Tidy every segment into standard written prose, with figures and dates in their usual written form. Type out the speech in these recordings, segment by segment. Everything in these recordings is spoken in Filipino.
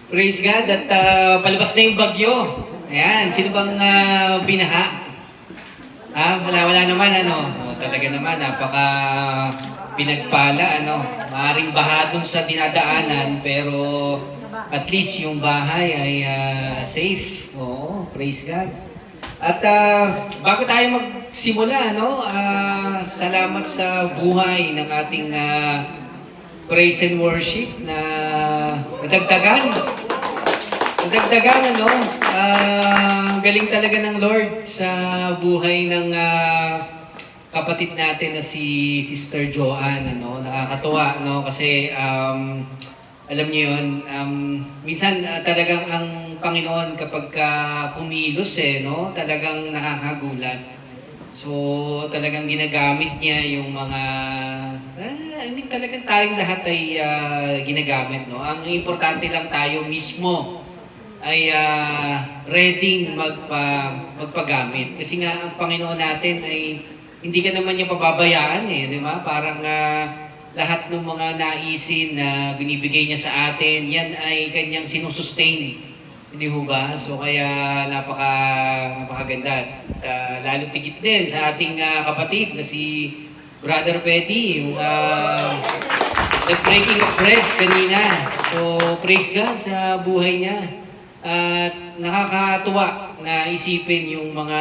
Praise God at palabas na yung bagyo. Ayan, sino bang binaha? Wala naman ano. Talaga naman, napaka pinagpala ano. Maaring baha dun sa dinadaanan pero at least yung bahay ay safe. Oo, praise God. At bago tayo magsimula, no, salamat sa buhay ng ating praise and worship na nadagdagan. Nadagdagan, ano, galing talaga ng Lord sa buhay ng kapatid natin na si Sister Joanne, ano, nakakatuwa, no, kasi alam niyo yun, minsan talagang ang Panginoon kapag kumilos no, talagang nakakagulat. So talagang ginagamit niya yung mga, I mean talagang tayong lahat ay ginagamit, no. Ang importante lang tayo mismo ay ready magpagamit. Kasi nga ang Panginoon natin ay hindi ka naman niya pababayaan di ba? Parang lahat ng mga naisin na binibigay niya sa atin, yan ay kanyang sinusustain. Hindi ho ba? So kaya napakaganda. At lalo tigit din sa ating kapatid na si Brother Petty, yung the breaking of bread kanina. So praise God sa buhay niya. At nakakatuwa na isipin yung mga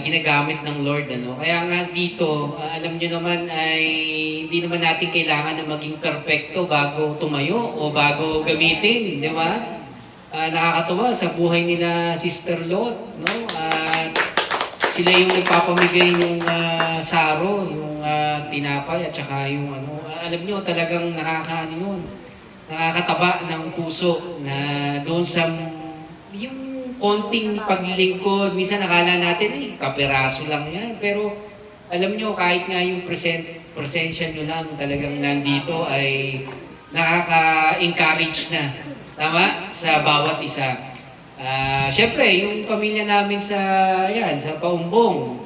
ginagamit ng Lord, ano. Kaya nga dito, alam nyo naman ay hindi naman natin kailangan na maging perfecto bago tumayo o bago gamitin, di ba? Nakakatuwa sa buhay nila Sister Lot, no? Sila yung nagpapamigay yung saro, yung tinapay at saka yung ano, alam nyo talagang nakakataba ng puso na doon sa yung konting paglilingkod. Minsan nakala natin, kaperaso lang yan. Pero alam nyo, kahit nga yung presensya nyo lang talagang nandito ay nakaka-encourage na. Tama? Sa bawat isa. Siyempre, yung pamilya namin sa Paumbong,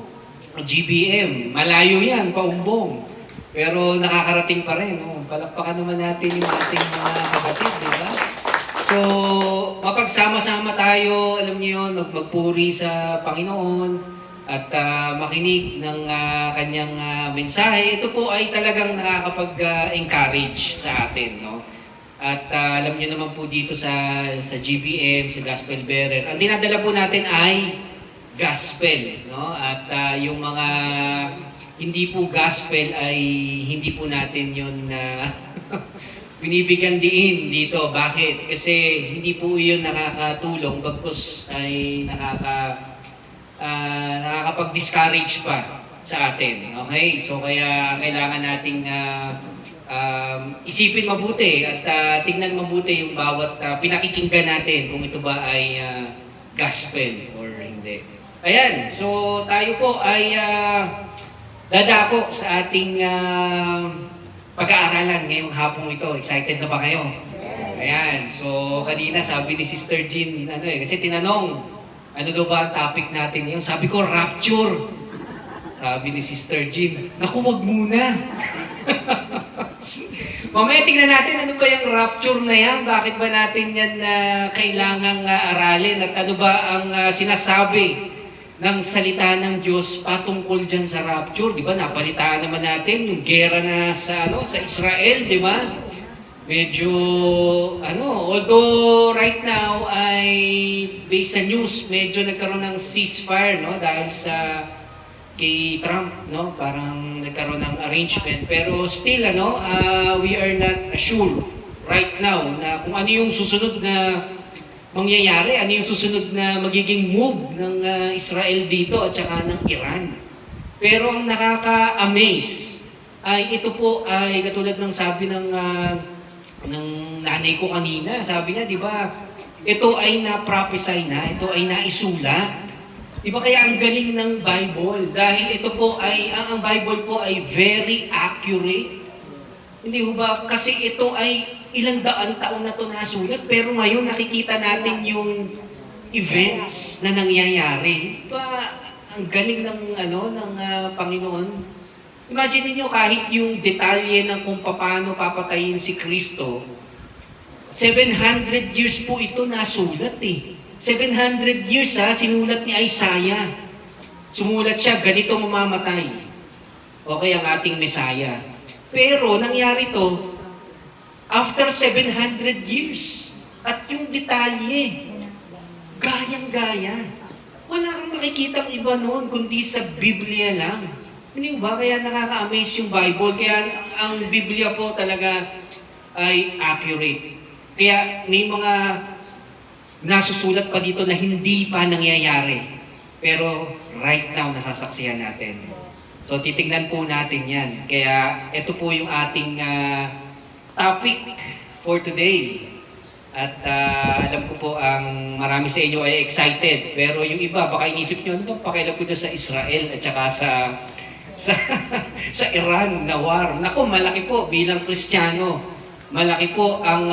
GBM, malayo yan, Paumbong. Pero nakakarating pa rin. Palakpakan naman natin yung ating mga kapatid, di ba? So, mapagsama-sama tayo, alam niyo yun, magpuri sa Panginoon at makinig ng kanyang mensahe. Ito po ay talagang nakakapag-encourage sa atin, no? At alam niyo naman po dito sa GBM, sa Gospel Bearer, ang dinadala po natin ay gospel, no? At yung mga hindi po gospel ay hindi po natin yun binibigyan diin dito. Bakit? Kasi hindi po yun nakakatulong, bagkus ay nakakapag-discourage pa sa atin. Okay? So kaya kailangan nating isipin mabuti at tingnan mabuti yung bawat pinakikinggan natin kung ito ba ay gospel or hindi. Ayan, so tayo po ay dadako sa ating pag-aaralan ngayong hapong ito. Excited na ba kayo? Ayan. So, kanina sabi ni Sister Jean, kasi tinanong, ano daw ba ang topic natin ngayon? Sabi ko, rapture. Sabi ni Sister Jean, naku, wag muna. Mamaya tingnan natin, ano ba yung rapture na yan? Bakit ba natin yan kailangang aralin? At ano ba ang sinasabi ng salita ng Diyos patungkol dyan sa rapture? Di ba, napalitaan naman natin yung gera na sa Israel, di ba? Medyo, although right now ay based sa news, medyo nagkaroon ng ceasefire, no? Dahil sa kay Trump, no? Parang nagkaroon ng arrangement. Pero still, we are not sure right now na kung ano yung susunod na mangyayari, ano yung susunod na magiging move ng Israel dito at saka ng Iran. Pero ang nakaka-amaze ay ito po ay katulad ng sabi ng nanay ko kanina. Sabi niya, di ba, ito ay na-prophesy na, ito ay naisulat. Di ba kaya ang galing ng Bible? Dahil ito po ay, ang Bible po ay very accurate. Hindi ho ba? Kasi ito ay ilang daan taon na ito nasulat, pero ngayon nakikita natin yung events na nangyayari. Diba, ang galing ng Panginoon. Imagine niyo kahit yung detalye ng kung paano papatayin si Kristo, 700 years po ito nasulat eh. 700 years sinulat ni Isaiah. Sumulat siya, ganito mamamatay. Okay, ang ating Messiah. Pero nangyari to, after 700 years. At yung detalye, gayang-gaya. Wala kang makikitang iba noon, kundi sa Biblia lang. Hindi ba? Kaya nakaka-amaze yung Bible. Kaya ang Biblia po talaga ay accurate. Kaya may mga nasusulat pa dito na hindi pa nangyayari. Pero right now, nasasaksihan natin. So titignan po natin yan. Kaya ito po yung ating topic for today. At alam ko po ang marami sa inyo ay excited. Pero yung iba, baka inisip nyo, ano ba pakialam po sa Israel at saka sa Iran na war. Naku, malaki po bilang Kristiyano. Malaki po ang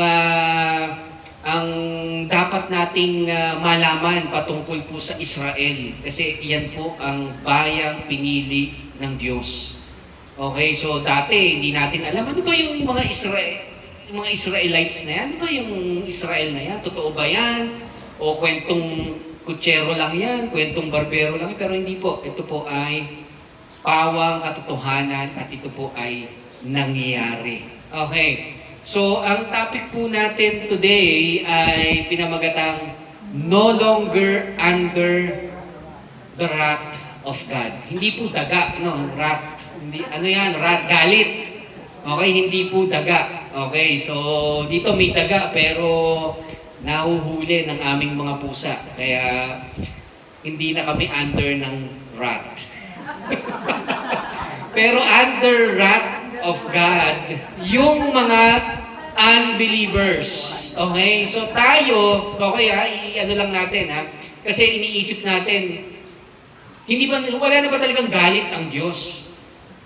dapat nating malaman patungkol po sa Israel. Kasi yan po ang bayang pinili ng Diyos. Okay, so dati hindi natin alam ano ba yung mga Israelites na yan? Ano ba yung Israel na yan? Totoo ba yan? O kwentong kutsero lang yan? Kwentong barbero lang yan? Pero hindi po. Ito po ay pawang katotohanan at ito po ay nangyayari. Okay. So, ang topic po natin today ay pinamagatang no longer under the wrath of God. Hindi po daga, no? Wrath. Hindi, ano yan? Wrath, galit. Okay, hindi po daga. Okay, so dito may daga pero nahuhuli ng aming mga pusa. Kaya hindi na kami under ng wrath. Pero under wrath of God, yung mga unbelievers. Okay? So tayo, okay ano lang natin kasi iniisip natin, wala na ba talagang galit ang Diyos?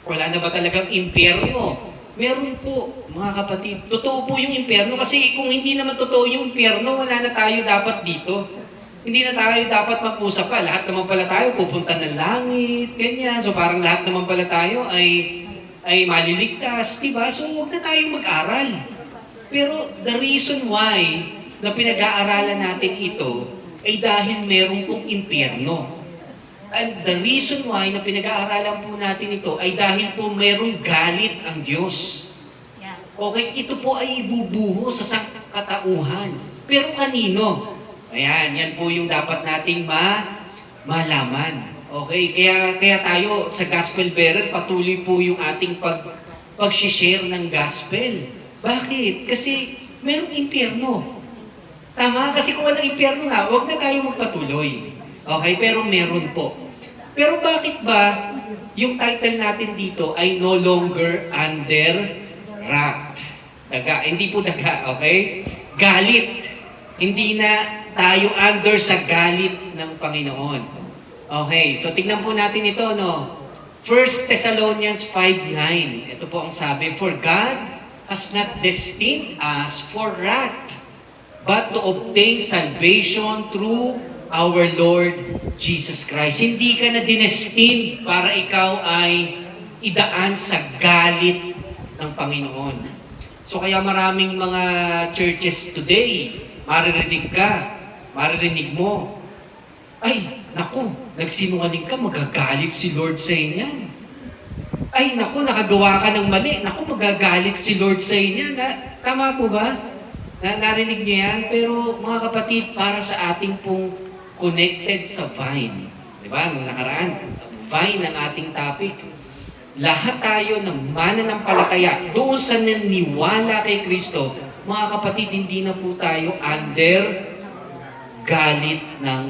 Wala na ba talagang impyerno? Meron po, mga kapatid. Totoo po yung impyerno kasi kung hindi naman totoo yung impyerno, wala na tayo dapat dito. Hindi na tayo dapat mag-usap pa. Lahat naman pala tayo pupunta ng langit, ganyan. So parang lahat naman pala tayo ay maliligtas, diba? So huwag na tayong mag-aral. Pero the reason why na pinag-aaralan natin ito ay dahil meron pong impyerno. And the reason why na pinag-aaralan po natin ito ay dahil po merong galit ang Diyos. Okay, ito po ay ibubuho sa sangkatauhan. Pero kanino? Ayan, yan po yung dapat nating malaman. Okay, kaya tayo sa gospel bearer, patuloy po yung ating pag-share ng gospel. Bakit? Kasi merong impyerno. Tama? Kasi kung walang impyerno nga, huwag na tayo magpatuloy. Okay, pero meron po. Pero bakit ba yung title natin dito ay no longer under wrath? Daga, hindi po daga, okay? Galit. Hindi na tayo under sa galit ng Panginoon. Okay, so tignan po natin ito, no? 1 Thessalonians 5:9. Ito po ang sabi, for God has not destined us for wrath, but to obtain salvation through our Lord Jesus Christ. Hindi ka na dinestined para ikaw ay idaan sa galit ng Panginoon. So kaya maraming mga churches today, maririnig mo, ay, naku, nagsinungaling ka, magagalit si Lord sa inyo. Ay, naku, nakagawa ka ng mali, naku, magagalit si Lord sa inyo. Tama po ba? Narinig niyo yan? Pero mga kapatid, para sa ating pong connected sa vine. Di ba? Nung nakaraan, vine ang ating topic. Lahat tayo ng mananampalataya doon sa naniwala kay Kristo, mga kapatid, hindi na po tayo under galit ng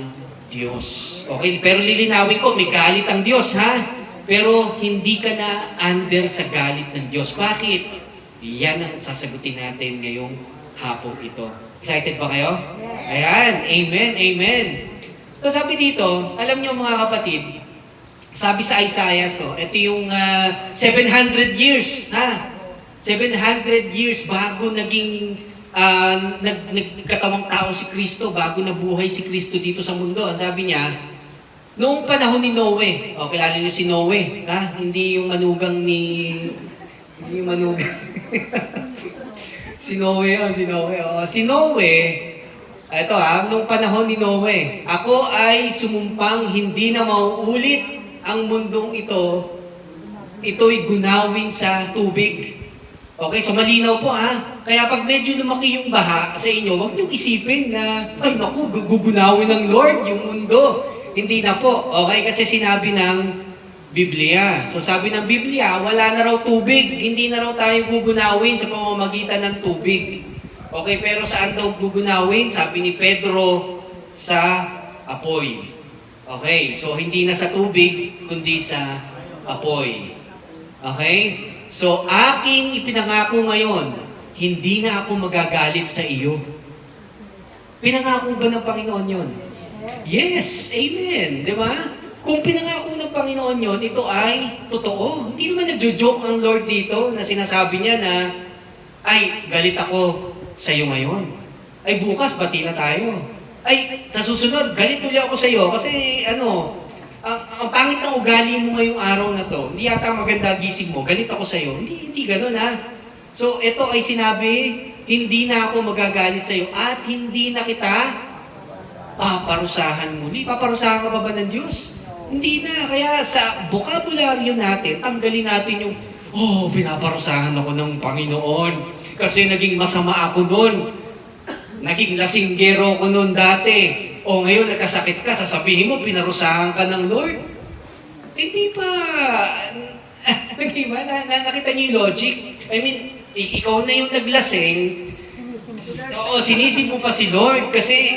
Diyos. Okay? Pero lilinawin ko, may galit ang Diyos, ha? Pero hindi ka na under sa galit ng Diyos. Bakit? Yan ang sasagutin natin ngayong hapon ito. Excited ba kayo? Ayan. Amen. Amen. So sabi dito, alam niyo mga kapatid, sabi sa Isaiah, so, ito yung 700 years, ha? 700 years bago naging nagkatawang tao si Kristo, bago nabuhay si Kristo dito sa mundo. Ang sabi niya, noong panahon ni Noe, kilala niyo si Noe, ha? Hindi yung manugang ni... Hindi yung manugang. Si Noe, si Noe. Si Noe, ito nung panahon ni Noe, ako ay sumumpang hindi na mauulit ang mundong ito'y gunawin sa tubig. Okay, so malinaw po Kaya pag medyo lumaki yung baha sa inyo, huwag niyong isipin na, ay naku, gugunawin ng Lord yung mundo. Hindi na po. Okay, kasi sinabi ng Biblia. So sabi ng Biblia, wala na raw tubig. Hindi na raw tayo gugunawin sa pamamagitan ng tubig. Okay, pero saan daw gugunawin? Sabi ni Pedro, sa apoy. Okay, so hindi na sa tubig, kundi sa apoy. Okay? So, aking ipinangako ngayon, hindi na ako magagalit sa iyo. Pinangako ba ng Panginoon yon? Yes! Amen! Di ba? Kung pinangako ng Panginoon yon, ito ay totoo. Hindi naman nagjo-joke ang Lord dito na sinasabi niya na, ay, galit ako sa iyo ngayon. Ay, bukas, bati na tayo. Ay, sa susunod, galit ulit ako sa iyo. Kasi, ang pangit ng ugali mo ngayong araw na to, hindi yata maganda gising mo, galit ako sa iyo. Hindi ganun So, ito ay sinabi, hindi na ako magagalit sa iyo at hindi na kita paparusahan muli. Paparusahan ka ba ng Diyos? Hindi na. Kaya sa bokabularyo natin, tanggalin natin yung, pinaparusahan ako ng Panginoon kasi naging masama ako noon. Naging lasinggero ko noon dati. O ngayon nagkasakit ka, sasabihin mo, pinarusahan ka ng Lord. Hindi pa. Diba? Nakita niyo yung logic? I mean, ikaw na yung naglasing. Sinisip mo pa si Lord kasi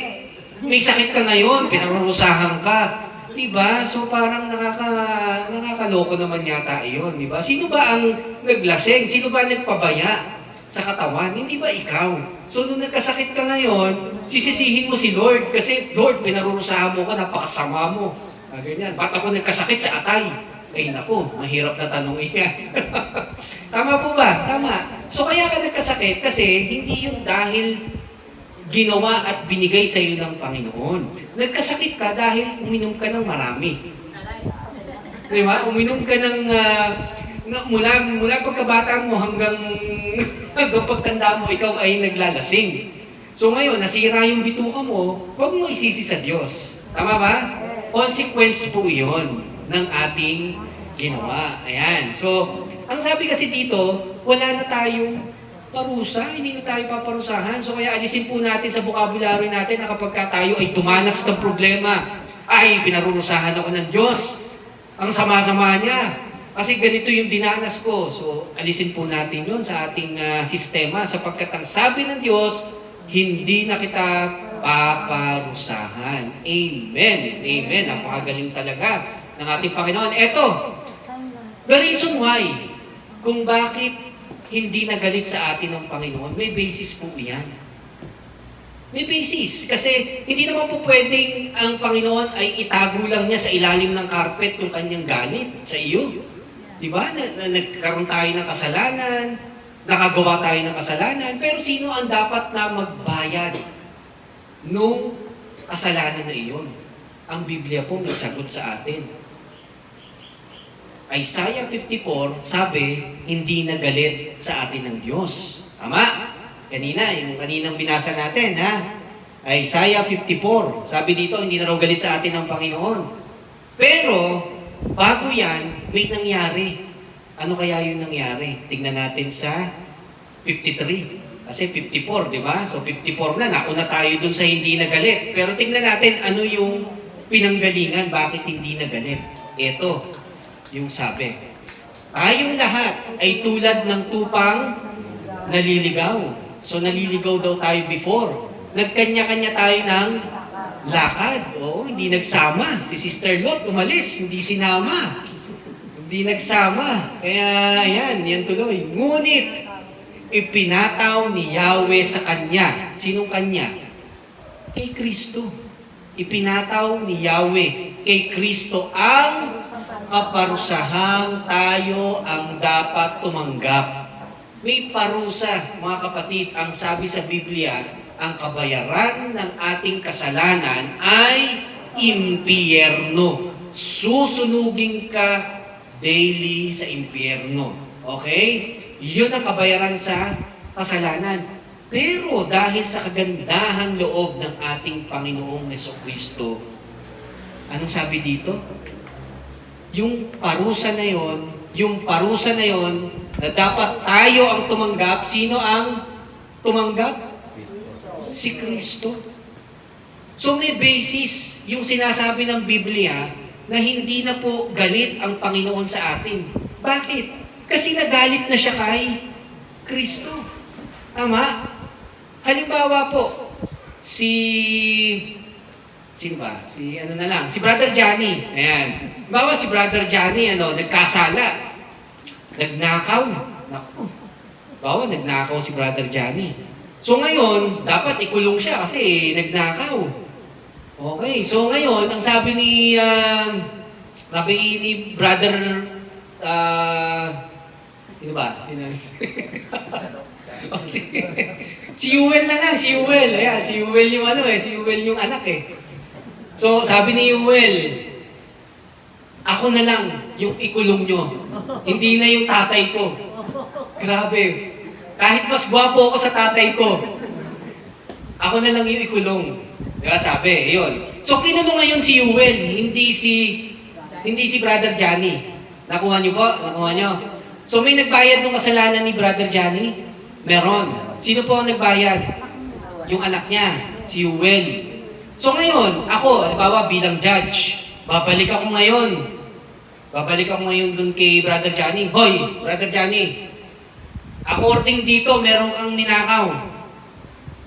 may sakit ka ngayon, pinarusahan ka. Diba? So parang nakakaloko naman yata iyon. Diba? Sino ba ang naglasing? Sino ba nagpabaya sa katawan? Hindi ba ikaw? So, nung nagkasakit ka ngayon, sisisihin mo si Lord kasi, Lord, pinarurusahan mo ka, napakasama mo. Ganyan. Ba't ako nagkasakit sa atay? Ay, naku, mahirap na tanong iyan. Tama po ba? Tama. So, kaya ka nagkasakit kasi hindi yung dahil ginawa at binigay sa iyo ng Panginoon. Nagkasakit ka dahil uminom ka ng marami. Di ba? Uminom ka ng mula pagkabata mo hanggang pagtanda mo, ikaw ay naglalasing. So ngayon, nasira yung bituka mo, huwag mo isisi sa Diyos. Tama ba? Consequence po yun ng ating ginawa. Ayan. So, ang sabi kasi dito, wala na tayong parusa, hindi na tayo paparusahan. So kaya alisin po natin sa vocabulary natin na kapag tayo ay tumanas ng problema, ay pinarurusahan ako ng Diyos. Ang sama-sama niya. Kasi ganito yung dinanas ko. So, alisin po natin yun sa ating sistema sapagkat ang sabi ng Diyos, hindi na kita paparusahan. Amen. Amen. Napakagaling talaga ng ating Panginoon. Ito, the reason why, kung bakit hindi nagalit sa atin ng Panginoon, may basis po yan. May basis. Kasi hindi naman po pwedeng ang Panginoon ay itago lang niya sa ilalim ng carpet yung kanyang galit sa iyo. Diba? Nagkaroon tayo ng kasalanan, nakagawa tayo ng kasalanan, pero sino ang dapat na magbayad nung kasalanan na iyon? Ang Biblia po may sagot sa atin. Isaiah 54, sabi, hindi nagalit sa atin ng Diyos. Tama? Yung kaninang binasa natin, Isaiah 54, sabi dito, hindi na raw galit sa atin ng Panginoon. Pero, bago yan, may nangyari. Ano kaya yung nangyari? Tingnan natin sa 53. Kasi 54, di ba? So 54 na, nauna tayo dun sa hindi nagalit. Pero tingnan natin ano yung pinanggalingan, bakit hindi nagalit. Ito, yung sabi. Tayong lahat ay tulad ng tupang naliligaw. So naliligaw daw tayo before. Nagkanya-kanya tayo ng lakad. Oo, hindi nagsama. Si Sister Lot umalis, hindi sinama. Hindi nagsama. Kaya yan tuloy. Ngunit, ipinataw ni Yahweh sa kanya. Sinong kanya? Kay Kristo. Ipinataw ni Yahweh kay Kristo ang kaparusahan tayo ang dapat tumanggap. May parusa, mga kapatid, ang sabi sa Biblia, ang kabayaran ng ating kasalanan ay impyerno. Susunugin ka daily sa impyerno. Okay? Yun ang kabayaran sa kasalanan. Pero dahil sa kagandahan loob ng ating Panginoong Jesucristo, anong sabi dito? Yung parusa na yon na dapat tayo ang tumanggap. Sino ang tumanggap? Si Kristo. So may basis yung sinasabi ng Biblia na hindi na po galit ang Panginoon sa atin. Bakit? Kasi nagalit na siya kay Kristo. Tama? Halimbawa po, sino ba? Si Brother Johnny. Ayan. Halimbawa si Brother Johnny, nagkasala. Nagnakaw. Naku. Halimbawa, nagnakaw si Brother Johnny. So ngayon, dapat ikulong siya kasi nagnakaw. Okay, so ngayon, ang sabi ni Brother, sino ba? Si Yuel na lang, si Yuel. Ayan, si Yuel yung si Yuel yung anak eh. So, sabi ni Yuel, ako na lang yung ikulong nyo. Hindi na yung tatay ko. Grabe. Kahit mas gwapo ako sa tatay ko, ako na lang yung ikulong. Diba sabi, yun. So, kinulong ngayon si Yuel, hindi si Brother Johnny. Nakuha niyo po? Nakuha niyo? So, may nagbayad ng kasalanan ni Brother Johnny? Meron. Sino po ang nagbayad? Yung anak niya, si Yuel. So ngayon, ako, halimbawa bilang judge, babalik ako ngayon dun kay Brother Johnny. Hoy, Brother Johnny, according dito, meron kang ninakaw.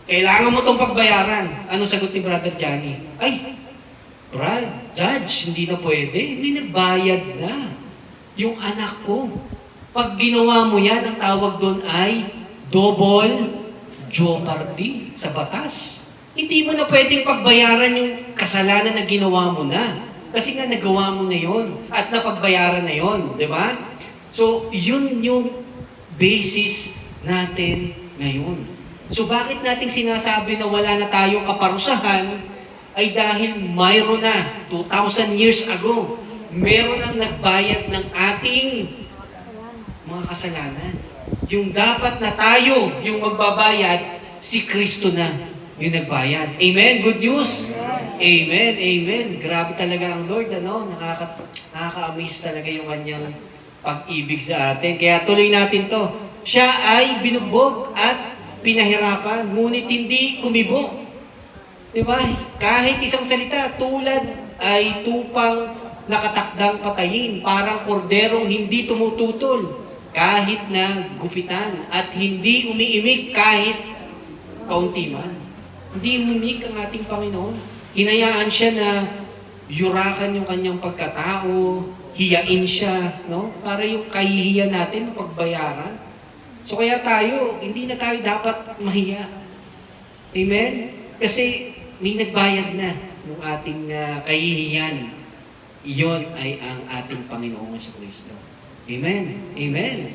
Kailangan mo itong pagbayaran. Ano sagot ni Brother Johnny? Ay, Brad, Judge, hindi na pwede. Hindi nagbayad na. Yung anak ko. Pag ginawa mo yan, ang tawag doon ay double jeopardy sa batas. Hindi mo na pwedeng pagbayaran yung kasalanan na ginawa mo na. Kasi nga nagawa mo na yon at napagbayaran na yon, di ba? So, yun yung basis natin ngayon. So, bakit natin sinasabi na wala na tayong kaparusahan ay dahil mayroon na, 2,000 years ago, meron ang nagbayad ng ating mga kasalanan. Yung dapat na tayo, yung magbabayad, si Kristo na yung nagbayad. Amen? Good news? Amen, amen. Grabe talaga ang Lord, nakaka-amaze talaga yung kanyang pag-ibig sa atin. Kaya tuloy natin to. Siya ay binugbog at pinahirapan, ngunit hindi kumibok. Diba? Kahit isang salita, tulad ay tupang nakatakdang patayin, parang korderong hindi tumututol, kahit na gupitan, at hindi umiimik kahit kaunti man. Hindi umiimik ang ating Panginoon. Hinayaan siya na yurakan yung kanyang pagkatao, hiyain siya, no? Para yung kahihiyan natin, pagbayaran. So kaya tayo, hindi na tayo dapat mahiya. Amen? Kasi may nagbayad na ng ating kahihiyan. Iyon ay ang ating Panginoong Jesucristo. Amen? Amen?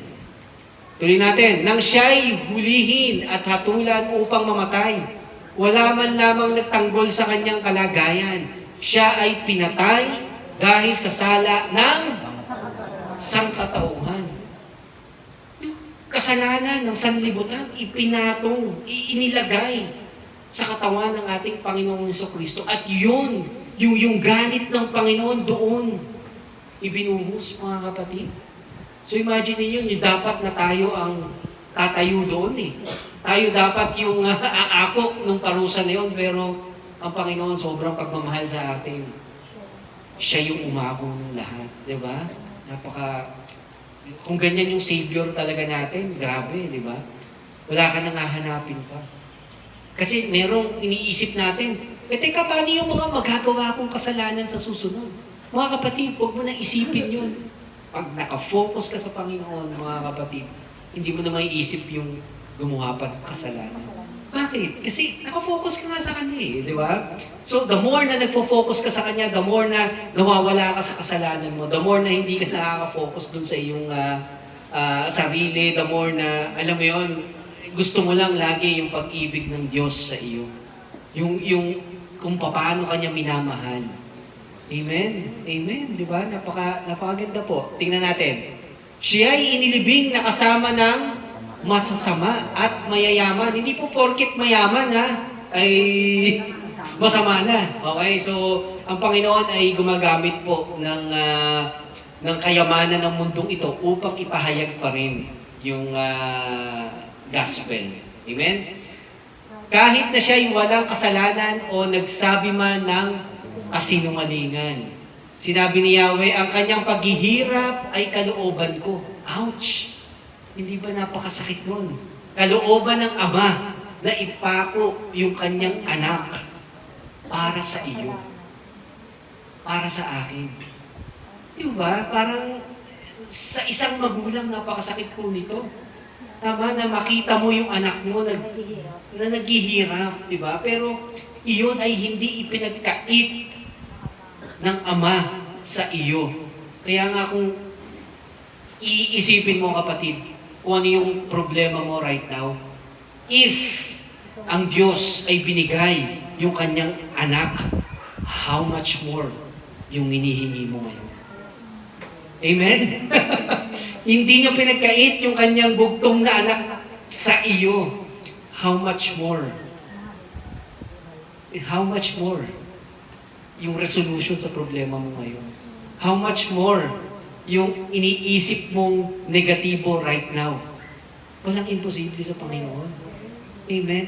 Tuloy natin. Nang siya'y hulihin at hatulan upang mamatay, wala man lamang nagtanggol sa kanyang kalagayan. Siya ay pinatay dahil sa sala ng sangkatauhan. Yung kasalanan ng sanlibutan, ipinatong, inilagay sa katawan ng ating Panginoong Jesucristo. At yun, yung galit ng Panginoon doon, ibinuhos, mga kapatid. So imagine niyo, yung dapat na tayo ang tatayo doon eh. Tayo dapat yung aako ng parusa na yun, pero ang Panginoon sobrang pagmamahal sa atin. Siya yung umako ng lahat, di ba? Kung ganyan yung Savior talaga natin, grabe, di ba? Wala ka nang hahanapin pa. Kasi merong iniisip natin, teka, paano yung mga magagawa kong kasalanan sa susunod? Mga kapatid, huwag mo na isipin yun. Pag nakafocus ka sa Panginoon, mga kapatid, hindi mo na maiisip yung gumawa pa ng kasalanan. Bakit? Kasi nakafocus ka nga sa Kanya eh, di ba? So, the more na nagfo-focus ka sa Kanya, the more na nawawala ka sa kasalanan mo, the more na hindi ka nakaka-focus dun sa iyong sarili, the more na, alam mo yun, gusto mo lang lagi yung pag-ibig ng Diyos sa iyo. Yung kung paano Kanya minamahal. Amen? Amen? Di ba? Napakaganda po. Tingnan natin. Siya ay inilibing na kasama ng masasama at mayayaman. Hindi po porket mayaman ha, ay masama na. Okay? So, ang Panginoon ay gumagamit po ng kayamanan ng mundong ito upang ipahayag pa rin yung gospel. Amen? Kahit na siya ay walang kasalanan o nagsabi man ng kasinungalingan. Sinabi ni Yahweh, ang kanyang paghihirap ay kalooban ko. Ouch! Hindi ba napakasakit nun? Kalooban ng Ama na ipako yung kanyang anak para sa iyo. Para sa akin. Di ba? Parang sa isang magulang napakasakit po nito. Tama na makita mo yung anak mo na naghihirap, di ba? Pero iyon ay hindi ipinagkait ng Ama sa iyo. Kaya nga kung iisipin mo kapatid, kung ano yung problema mo right now, if ang Diyos ay binigay yung kanyang anak, how much more yung hinihingi mo ngayon? Amen? Hindi niya pinagkait yung kanyang bugtong na anak sa iyo. How much more? How much more yung resolution sa problema mo ngayon? How much more yung iniisip mong negatibo right now? Walang imposible sa Panginoon. Amen?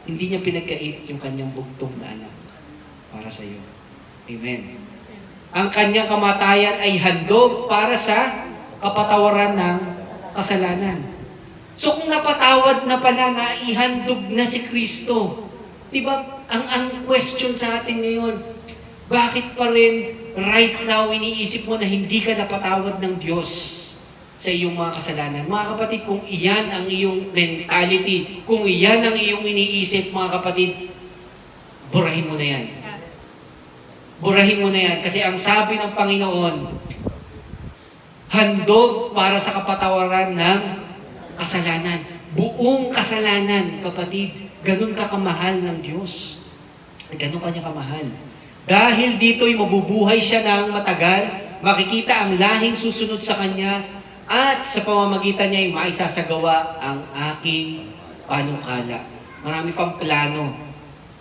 Hindi niya pinagkait yung kanyang bugtong na anak para sa iyo. Amen? Ang kanyang kamatayan ay handog para sa kapatawaran ng kasalanan. So kung napatawad na pala, na ihandog na si Kristo, di ba, ang question sa atin ngayon, bakit pa rin right now iniisip mo na hindi ka napatawad ng Diyos sa iyong mga kasalanan? Mga kapatid, kung iyan ang iyong mentality, kung iyan ang iyong iniisip, mga kapatid, burahin mo na yan. Burahin mo na yan. Kasi ang sabi ng Panginoon, handog para sa kapatawaran ng kasalanan. Buong kasalanan, kapatid. Ganun ka kamahal ng Diyos. Ganun kanya kamahal. Dahil dito'y mabubuhay siya ng matagal, makikita ang lahing susunod sa Kanya, at sa pamamagitan niya ay maisasagawa ang aking panukala. Marami pang plano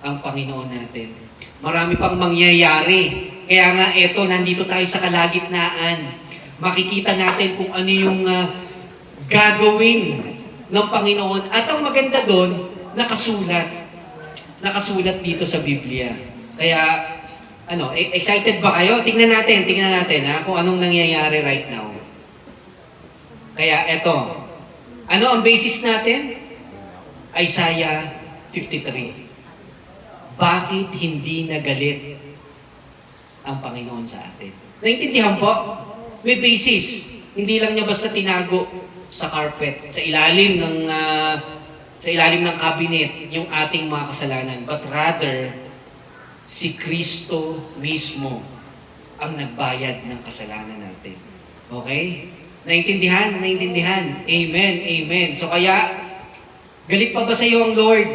ang Panginoon natin. Marami pang mangyayari. Kaya nga eto, nandito tayo sa kalagitnaan. Makikita natin kung ano yung gagawin ng Panginoon. At ang maganda doon, nakasulat. Nakasulat dito sa Biblia. Kaya, excited ba kayo? Tingnan natin ha, kung anong nangyayari right now. Kaya eto, ano ang basis natin? Isaiah 53. Bakit hindi nagalit ang Panginoon sa atin? Naintindihan po? May basis. Hindi lang niya basta tinago sa carpet, sa ilalim ng cabinet, yung ating mga kasalanan. But rather, si Kristo mismo ang nagbayad ng kasalanan natin. Okay? Naintindihan? Naintindihan. Amen. Amen. So kaya, galit pa ba sa iyo ang Lord?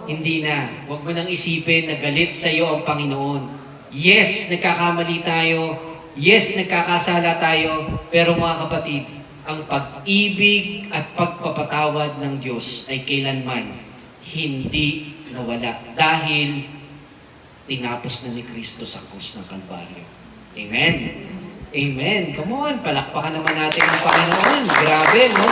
Hindi na. Huwag mo nang isipin na galit sa iyo ang Panginoon. Yes, nagkakamali tayo. Yes, nagkakasala tayo. Pero mga kapatid, ang pag-ibig at pagpapatawad ng Diyos ay kailanman hindi nawala. Dahil tinapos na ni Kristo sa krus ng Kalbaryo. Amen? Amen. Come on, palakpakan naman natin ang Panginoon. Grabe, no?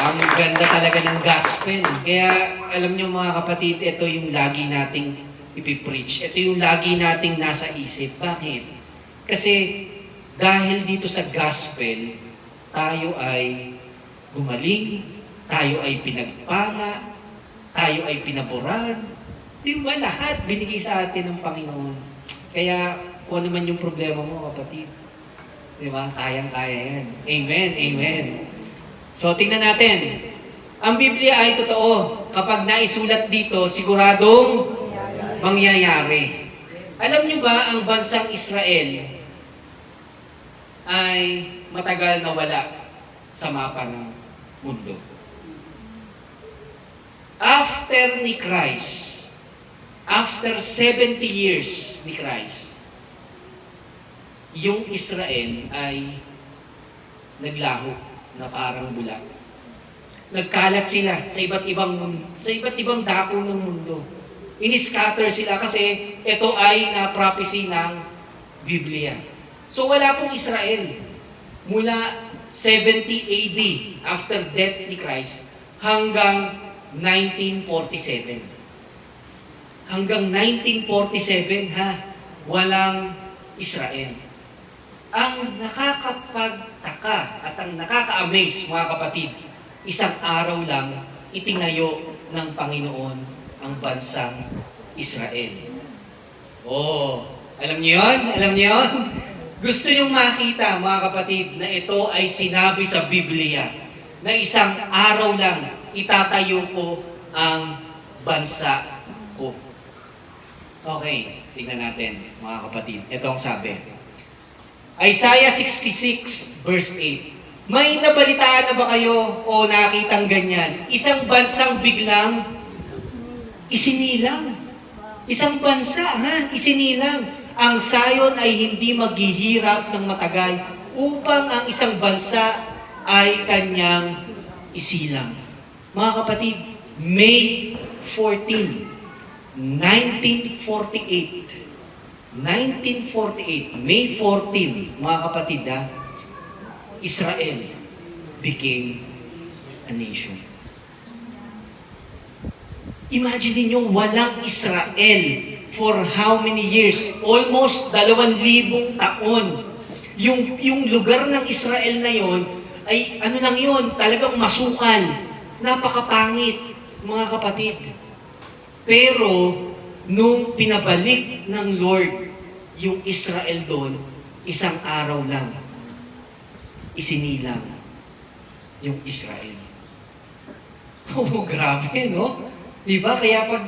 Ang ganda talaga ng gospel. Kaya, alam niyo mga kapatid, ito yung lagi nating ipipreach. Ito yung lagi nating nasa isip. Bakit? Kasi, dahil dito sa gospel, tayo ay gumaling, tayo ay pinagpala, tayo ay pinaboran. Di ba lahat binigay sa atin ng Panginoon? Kaya, kung ano man yung problema mo, kapatid, di ba? Kayang-kaya yan. Amen, amen. So, tingnan natin. Ang Biblia ay totoo. Kapag naisulat dito, siguradong mangyayari. Alam niyo ba, ang bansang Israel ay matagal na wala sa mapa ng mundo. After ni Christ, after 70 years ni Christ, yung Israel ay naglaho na parang bula Nagkalat sila sa iba't ibang dako ng mundo. Ini-scatter sila kasi ito ay na-prophecy ng Biblia. So wala pong Israel mula 70 AD after death ni Christ hanggang 1947. Hanggang 1947 walang Israel. Ang nakakapagtaka at ang nakaka-amaze mga kapatid, isang araw lang itinayo ng Panginoon ang bansang Israel. Oh, alam niyo yun? Alam niyo yun? Gusto niyong makita mga kapatid na ito ay sinabi sa Biblia na isang araw lang itatayo ko ang bansa ko. Okay, tingnan natin mga kapatid. Ito ang sabi. Isaiah 66 verse 8. May nabalitaan na ba kayo o nakitang ganyan? Isang bansang biglang isinilang. Isang bansa, isinilang. Ang Zion ay hindi maghihirap ng matagal upang ang isang bansa ay kanyang isilang. Mga kapatid, May 14, 1948, May 14, mga kapatid, Israel became a nation. Imagine niyo walang Israel for how many years? Almost 2,000 taon. Yung lugar ng Israel na yon ay ano lang yon, talagang masukal. Napakapangit, mga kapatid. Pero nung pinabalik ng Lord yung Israel doon, isang araw lang, isinilang yung Israel. Oh, grabe, no? Diba? Kaya pag,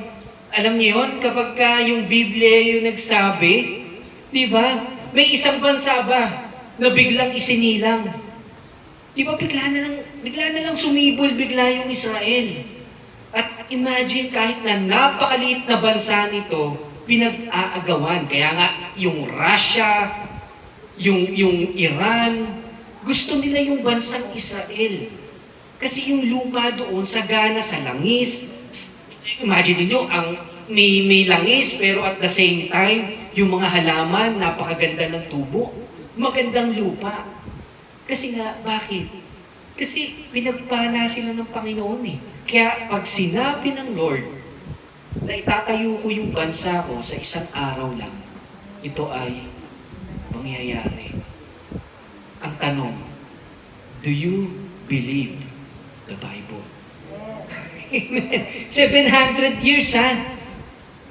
alam niyo yun, kapag yung Biblia yung nagsabi, diba? May isang bansa ba na biglang isinilang? Diba bigla na lang sumibol bigla yung Israel. At imagine kahit na napakaliit na bansa nito, pinag-aagawan. Kaya nga, yung Russia, yung Iran, gusto nila yung bansang Israel. Kasi yung lupa doon, sagana sa langis. Imagine niyo may langis, pero at the same time, yung mga halaman, napakaganda ng tubo. Magandang lupa. Kasi nga, bakit? Kasi pinagpala sila ng Panginoon eh. Kaya pag sinabi ng Lord na itatayo ko yung bansa ko sa isang araw lang, ito ay mangyayari. Ang tanong, do you believe the Bible? Amen. 700 years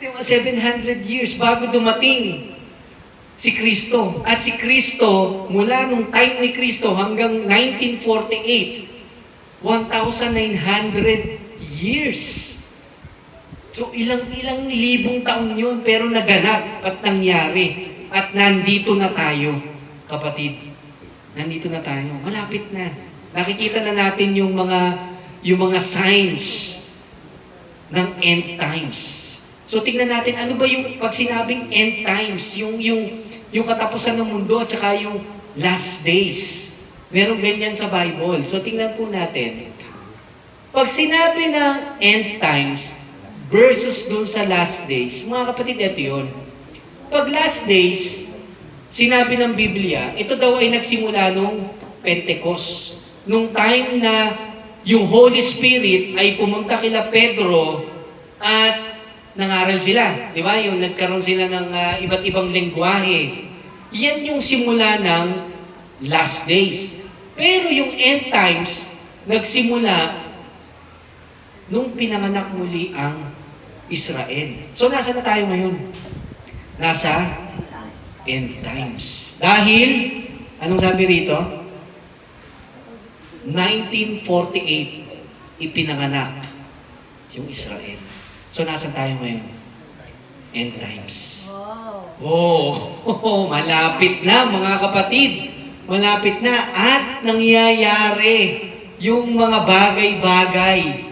700 years bago dumating si Kristo. At si Kristo, mula nung time ni Kristo hanggang 1948, 1,900 years. So ilang libong taon yun, pero naganap at nangyari. At nandito na tayo, kapatid. Nandito na tayo. Malapit na. Nakikita na natin yung mga signs ng end times. So tingnan natin, ano ba yung pag sinabing end times, yung katapusan ng mundo at saka yung last days. Merong ganyan sa Bible. So tingnan po natin. Pag sinabi ng end times versus dun sa last days, mga kapatid, ito yun. Pag last days, sinabi ng Biblia, ito daw ay nagsimula nung Pentecost. Nung time na yung Holy Spirit ay pumunta kila Pedro at nangaral sila. Di ba? Yung nagkaroon sila ng iba't ibang lengguwahe. Yan yung simula ng last days. Pero yung end times, nagsimula nung pinanganak muli ang Israel. So, nasa na tayo ngayon? Nasa end times. Dahil, anong sabi rito? 1948, ipinanganak yung Israel. So, nasa tayo ngayon? End times. Oh, malapit na mga kapatid. Malapit na at nangyayari yung mga bagay-bagay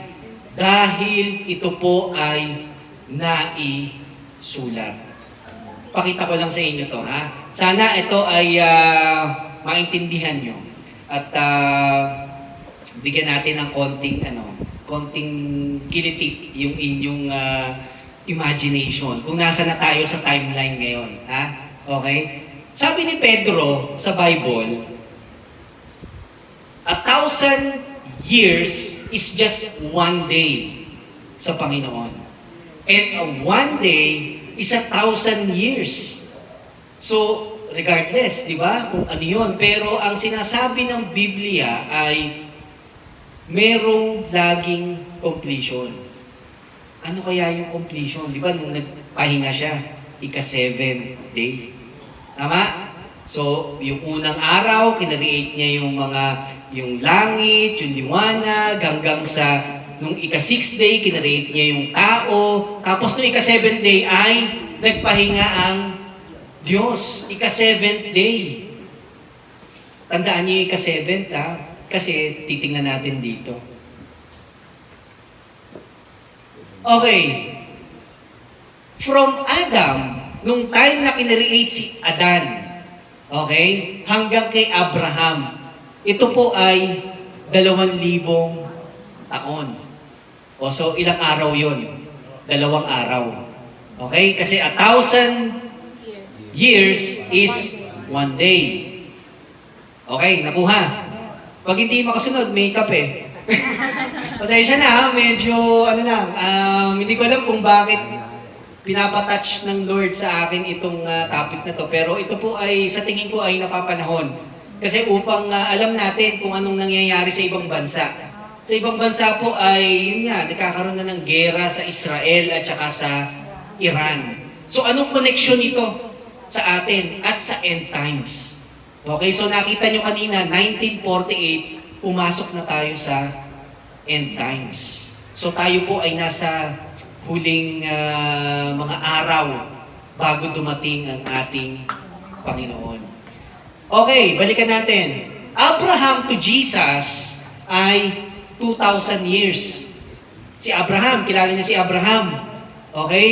dahil ito po ay naisulat. Pakita ko lang sa inyo to, ha? Sana ito ay maintindihan nyo. At bigyan natin ng konting kilitik yung inyong imagination. Kung nasa na tayo sa timeline ngayon, ha? Okay? Sabi ni Pedro sa Bible, 1,000 years is just one day sa Panginoon. And one day is 1,000 years. So, regardless, di ba? Kung ano yun. Pero ang sinasabi ng Biblia ay merong laging completion. Ano kaya yung completion? Di ba nung nagpahinga siya, ika-7th day. Tama? So, yung unang araw, kinreate niya yung langit, yung liwanag, hanggang sa nung ika-6th day, kinreate niya yung tao. Tapos nung ika-7th day ay nagpahinga ang Diyos. Ika-7th day. Tandaan niyo yung ika-7th, ha? Kasi titingnan natin dito. Okay. From Adam, nung time na kinreate si Adan, okay, hanggang kay Abraham, ito po ay 2,000 taon. O so, ilang araw yon? 2 araw. Okay? Kasi 1,000 years is 1 day. Okay, nakuha. Pag hindi makasunod, may kape. Pasensya na, ha? Medyo, hindi ko alam kung bakit pinapatouch ng Lord sa akin itong topic na to. Pero ito po ay, sa tingin ko ay napapanahon. Kasi upang alam natin kung anong nangyayari sa ibang bansa. Sa ibang bansa po ay, yun nga, nagkakaroon na ng gera sa Israel at saka sa Iran. So anong connection nito sa atin at sa end times? Okay, so nakita nyo kanina, 1948, pumasok na tayo sa end times. So tayo po ay nasa huling mga araw bago dumating ang ating Panginoon. Okay, balikan natin. Abraham to Jesus ay 2,000 years. Si Abraham, kilala niyo si Abraham. Okay?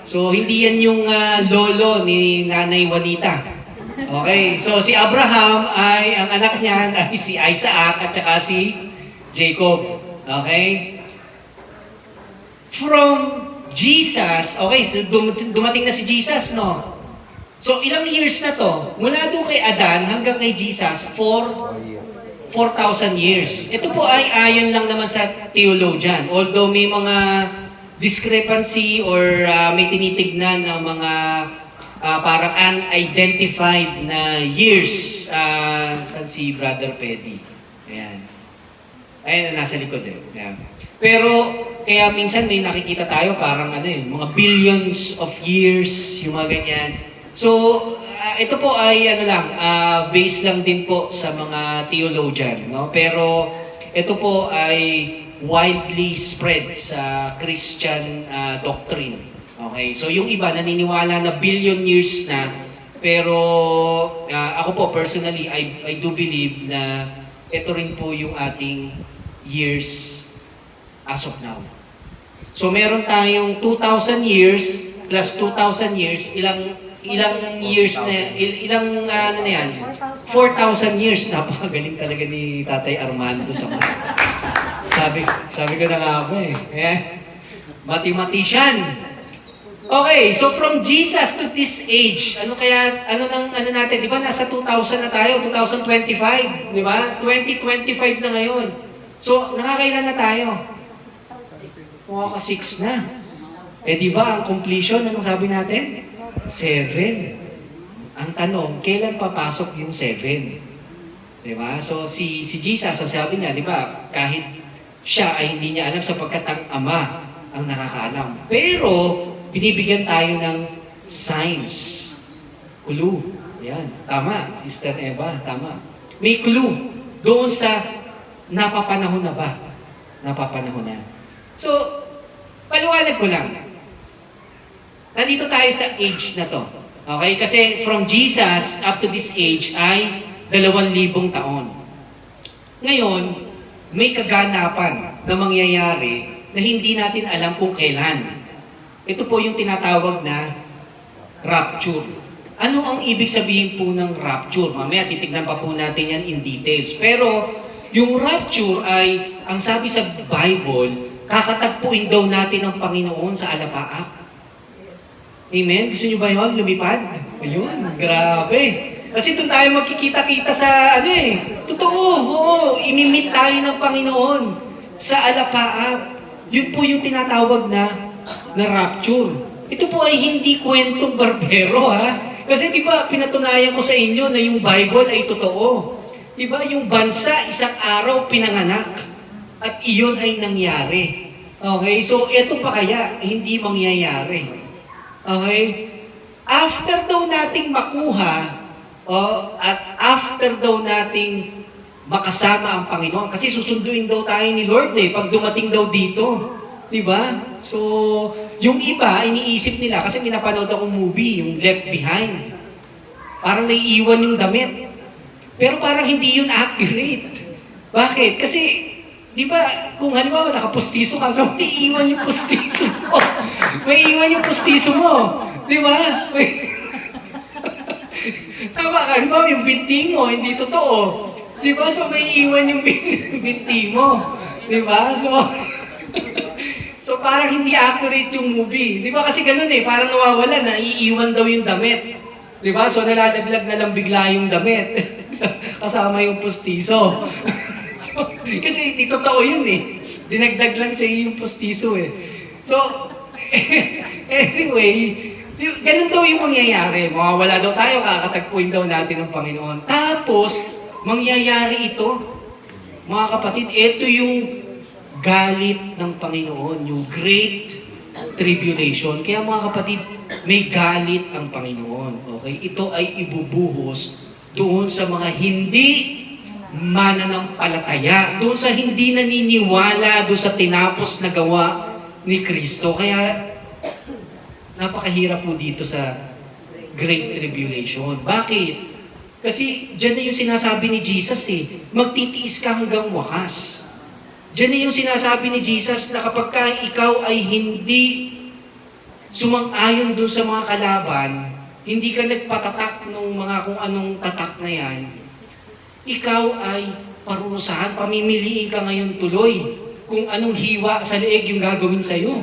So, hindi yan yung lolo ni Nanay Juanita. Okay? So, si Abraham ay, ang anak niya ay si Isaac at saka si Jacob. Okay? From Jesus, okay, so dumating na si Jesus, no? So, ilang years na to? Mula doon kay Adan hanggang kay Jesus, 4,000 years. Ito po ay ayon lang naman sa theologian. Although may mga discrepancy or may tinitignan ng mga parang unidentified na years. Saan si Brother Peddy? Ayan. Ayan, nasa likod eh. Ayan. Pero, kaya minsan may nakikita tayo parang mga billions of years, yung mga ganyan. So, ito po ay based lang din po sa mga theologian, no? Pero ito po ay widely spread sa Christian doctrine. Okay? So yung iba naniniwala na billion years na, pero ako po personally I do believe na ito rin po yung ating years as of now. So meron tayong 2,000 years plus 2,000 years, ilang years na, ano na yan? 4,000 years. Napakagaling talaga ni Tatay Armando sa mga. Sabi ko na nga ako mathematician. Okay, so from Jesus to this age, ano natin, di ba nasa 2,000 na tayo, 2025, di ba? 2025 na ngayon. So, nakakailan na tayo? Ka 6 na. Di ba, ang completion, anong sabi natin? 7. Ang tanong, kailan papasok yung 7? Diba? So, si Jesus, sabi niya, di ba, kahit siya ay hindi niya alam sapagkat ang Ama ang nakakaalam. Pero, binibigyan tayo ng signs. Clue. Yan. Tama, Sister Eva, tama. May clue doon sa napapanahon na ba? Napapanahon na. So, paliwanag ko lang. Nandito tayo sa age na to. Okay? Kasi from Jesus up to this age ay 2,000 taon. Ngayon, may kaganapan na mangyayari na hindi natin alam kung kailan. Ito po yung tinatawag na rapture. Ano ang ibig sabihin po ng rapture? Mamaya titignan pa po natin yan in details. Pero Yung rapture ay, ang sabi sa Bible, kakatagpuin daw natin ang Panginoon sa alapaap. Amen? Gusto niyo ba yun? Lumipad? Ayun, grabe. Kasi doon tayo magkikita-kita sa totoo, oo, imimit tayo ng Panginoon sa alapaap. Yun po yung tinatawag na rapture. Ito po ay hindi kwentong barbero, ha? Kasi di ba, pinatunayan ko sa inyo na yung Bible ay totoo. Di ba, yung bansa, isang araw pinanganak. At iyon ay nangyari. Okay? So, ito pa kaya, hindi mangyayari. Okay? After daw nating makuha, at after daw nating makasama ang Panginoon, kasi susunduin daw tayo ni Lord pag dumating daw dito. Diba? So, yung iba, iniisip nila, kasi minapanood akong movie, yung Left Behind. Parang naiiwan yung damit. Pero parang hindi yun accurate. Bakit? Kasi, di ba, kung halimbawa nakapustiso ka, so may iwan yung pustiso mo. May iwan yung pustiso mo. Di ba? Tama ka, halimbawa yung binti mo, hindi totoo. Di ba? So may iwan yung binti mo. Di ba? So parang hindi accurate yung movie. Di ba kasi ganun parang nawawala na, iiwan daw yung damit. Di ba? So nalalaglag na lang bigla yung damit. Kasama yung pustiso. So, kasi hindi totoo yun Dinagdag lang sa yung pustiso So, anyway, ganun daw yung mangyayari. Mawawala daw tayo, kakatagpuin daw natin ang Panginoon. Tapos, mangyayari ito. Mga kapatid, ito yung galit ng Panginoon, yung Great Tribulation. Kaya mga kapatid, may galit ang Panginoon. Okay? Ito ay ibubuhos doon sa mga hindi mananampalataya, doon sa hindi naniniwala, doon sa tinapos na gawa ni Kristo. Kaya, napakahirap po dito sa Great Tribulation. Bakit? Kasi dyan na yung sinasabi ni Jesus magtitiis ka hanggang wakas. Diyan na yung sinasabi ni Jesus na kapag ikaw ay hindi sumang-ayon doon sa mga kalaban, hindi ka nagpatatak ng mga kung anong tatak na yan, ikaw ay parurusahan, pamimiliin ka ngayon tuloy kung anong hiwa sa leeg yung gagawin sa'yo.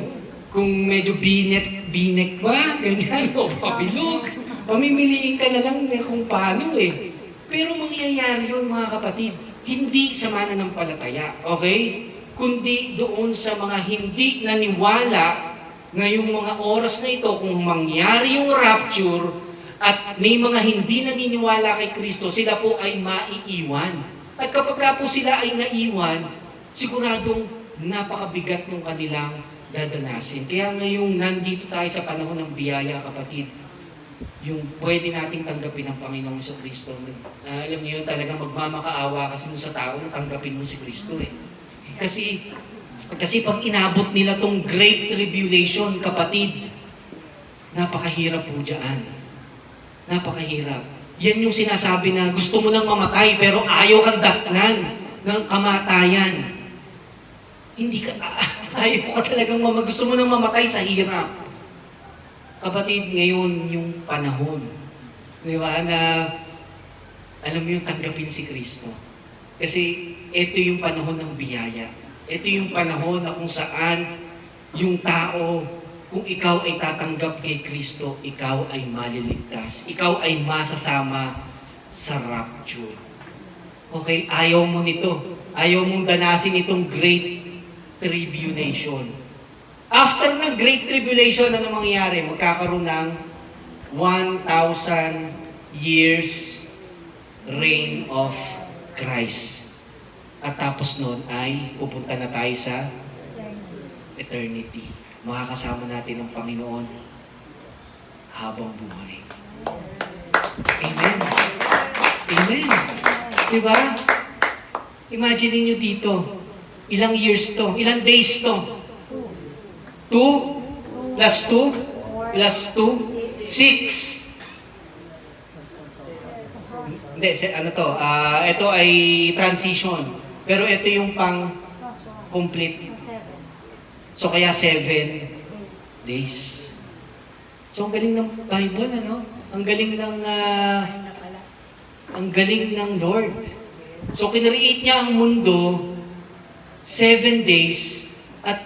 Kung medyo binek ba, ganyan, o pabilog, pamimiliin ka na lang kung paano Pero mangyayari yun mga kapatid, hindi sa mananampalataya, okay? Kundi doon sa mga hindi naniwala na yung mga oras na ito, kung mangyari yung rapture, at may mga hindi naniniwala kay Kristo, sila po ay maiiwan. At kapag po sila ay naiwan, siguradong napakabigat ng kanilang dadanasin. Kaya ngayong nandito tayo sa panahon ng biyaya, kapatid, yung pwede nating tanggapin ang Panginoong sa Kristo. Alam niyo yun, talagang magmamakaawa kasi mo sa tao na tanggapin mo si Kristo Kasi pag inabot nila tong Great Tribulation, kapatid, napakahirap po dyan. Napakahirap. Yan yung sinasabi na gusto mo nang mamatay pero ayaw kang datnan ng kamatayan. Hindi ka, ayaw ka talagang gusto mo nang mamatay sa hirap. Kapatid, ngayon yung panahon, di ba, na alam mo yung tanggapin si Kristo. Kasi ito yung panahon ng biyaya. Ito yung panahon na kung saan yung tao, kung ikaw ay tatanggap kay Kristo, ikaw ay maliligtas. Ikaw ay masasama sa rapture. Okay? Ayaw mo nito. Ayaw mong danasin itong Great Tribulation. After ng Great Tribulation, ano mangyayari? Magkakaroon ng 1,000 years reign of Christ. At tapos nun ay pupunta na tayo sa eternity. Makakasama natin ang Panginoon habang buhay. Amen. Amen. Diba? Imagine niyo dito, ilang years to, ilang days to? 2 plus 2 plus 2, 6. Hindi, ito ay transition. Pero ito yung pang complete. So kaya 7 days. So ang galing ng Bible, Ang galing ng Lord. So, kinreate niya ang mundo 7 days at,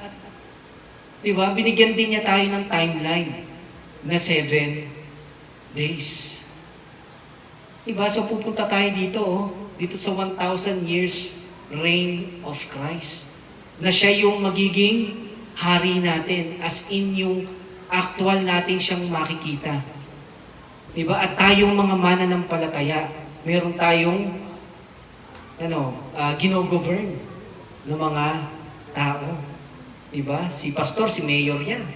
di ba, binigyan din niya tayo ng timeline na 7 days. Diba? So pupunta tayo dito, dito sa 1,000 years reign of Christ. Na siya yung magiging hari natin, as in yung actual natin siyang makikita. Diba? At tayong mga mananampalataya, meron tayong gino-govern ng mga tao. Diba? Si pastor, si mayor yan.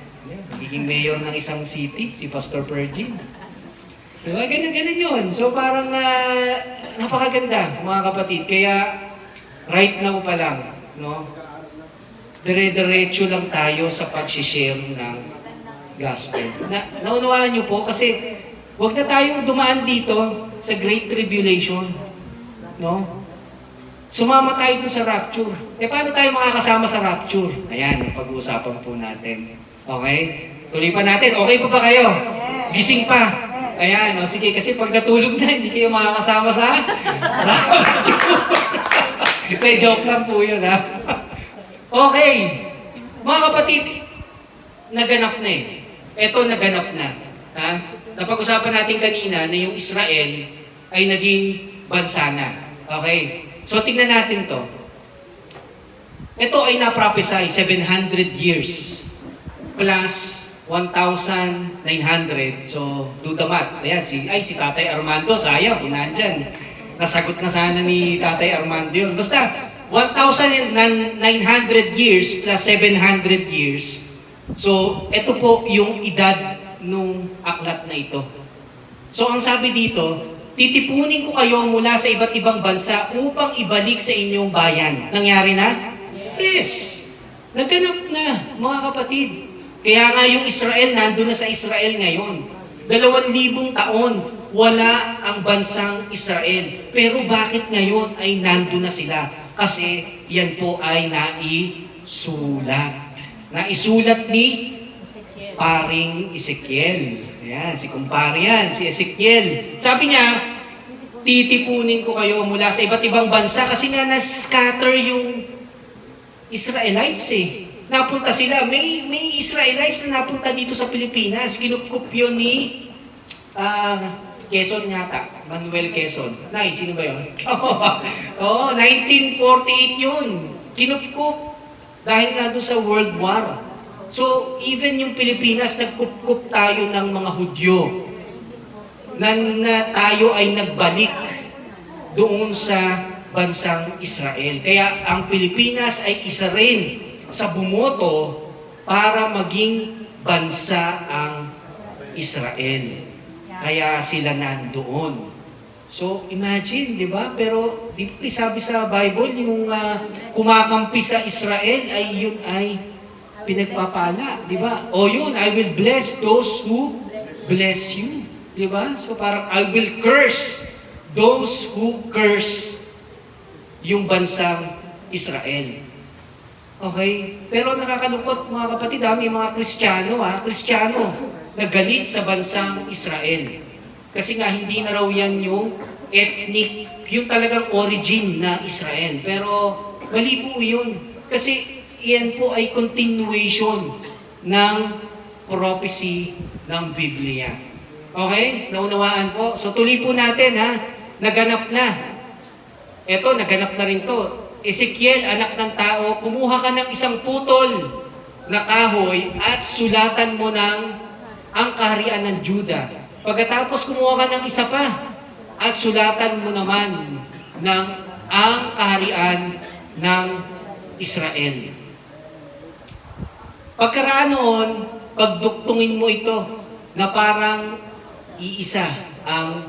Magiging mayor ng isang city, si Pastor Pergin. Diba? Ganun yun. So parang napakaganda, mga kapatid. Kaya right now pa lang, no? Dire-diretso lang tayo sa pag-share ng gospel. Naunawaan niyo po kasi wag na tayong dumaan dito sa Great Tribulation. No? Sumama tayo dun sa rapture. Paano tayo makakasama sa rapture? Ayan, ang pag-uusapan po natin. Okay? Tuloy pa natin. Okay pa ba kayo? Gising pa. Ayan, sige, kasi pag natulog na, hindi kayo makakasama sa rapture. Joke lang po yun, ha? Okay. Mga kapatid, naganap na eh. Ito, naganap na. Ha? Napag-usapan natin kanina na yung Israel ay naging bansa na. Okay? So, tingnan natin to. Ito ay na-prophesy 700 years plus 1,900. So, do the math. Ayan, si Tatay Armando, sayang, kung nandyan. Nasagot na sana ni Tatay Armando yun. Basta, 1,900 years plus 700 years. So, ito po yung edad nung aklat na ito. So, ang sabi dito, titipunin ko kayo mula sa iba't ibang bansa upang ibalik sa inyong bayan. Nangyari na? Yes! Naganap na, mga kapatid. Kaya nga yung Israel, nandun na sa Israel ngayon. 2,000 taon, wala ang bansang Israel. Pero bakit ngayon ay nandun na sila? Kasi yan po ay naisulat. Naisulat ni paring Ezekiel. Ayan, si kumpare yan, si Ezekiel. Sabi niya, titipunin ko kayo mula sa iba't ibang bansa kasi nga na-scatter yung Israelites eh. Napunta sila. May Israelites na napunta dito sa Pilipinas. Kinukup yun ni Quezon yata. Manuel Quezon. Nay, sino ba yun? Oo, 1948 yun. Kinukup. Dahil nga doon sa World War. So, even yung Pilipinas, nagkup-kup tayo ng mga Hudyo. Na tayo ay nagbalik doon sa bansang Israel. Kaya ang Pilipinas ay isa rin sa bumoto para maging bansa ang Israel. Kaya sila nandoon. So, imagine, di ba? Pero, di ba sabi sa Bible, yung kumakampi sa Israel, ay yun ay pinagpapala. Di ba? O yun, I will bless those who bless you. Di ba? So, parang, I will curse those who curse yung bansang Israel. Okay? Pero nakakalungkot mga kapatid, may mga Kristiyano na galit sa bansang Israel. Kasi nga hindi na raw yan yung ethnic, yung talagang origin na Israel. Pero mali po yun. Kasi yan po ay continuation ng prophecy ng Biblia. Okay? Naunawaan po. So tuloy po natin naganap na. Ito, naganap na rin to. Ezekiel, anak ng tao, kumuha ka ng isang putol na kahoy at sulatan mo ang kaharian ng Juda. Pagkatapos kumuha ka ng isa pa at sulatan mo naman ang kaharian ng Israel. Pagkaraan noon, pagduktungin mo ito na parang iisa ang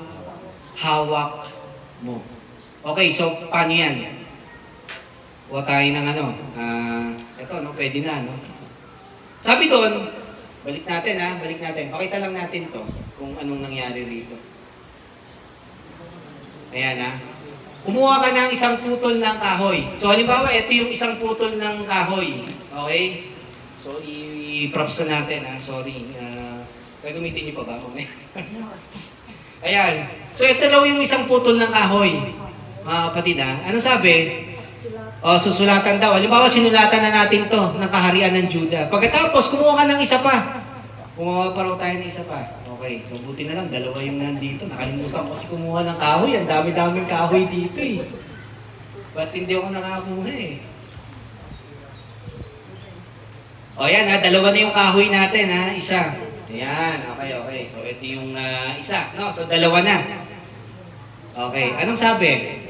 hawak mo. Okay, so paano yan? Kuha tayo ng ito, pwede na, Sabi doon, balik natin. Pakita lang natin to kung anong nangyari dito. Ayan, Kumuha ka ng isang putol ng kahoy. So, halimbawa, ito yung isang putol ng kahoy. Okay? So, i-props na natin, Sorry. Gagamitin niyo pa ba? Ayan. So, ito raw yung isang putol ng kahoy. mga kapatid Ano sabi? O, susulatan daw. Halimbawa, sinulatan na natin to ng kaharian ng Juda. Pagkatapos, kumuha ka ng isa pa. Kumuha pa raw tayo ng isa pa. Okay, so buti na lang, dalawa yung nandito. Nakalimutan ko kasi kumuha ng kahoy. Ang dami-daming kahoy dito eh. Ba't hindi ako nakakuha eh? O yan dalawa na yung kahoy natin isa. Ayan, okay. So ito yung isa, no? So dalawa na. Okay, anong sabi?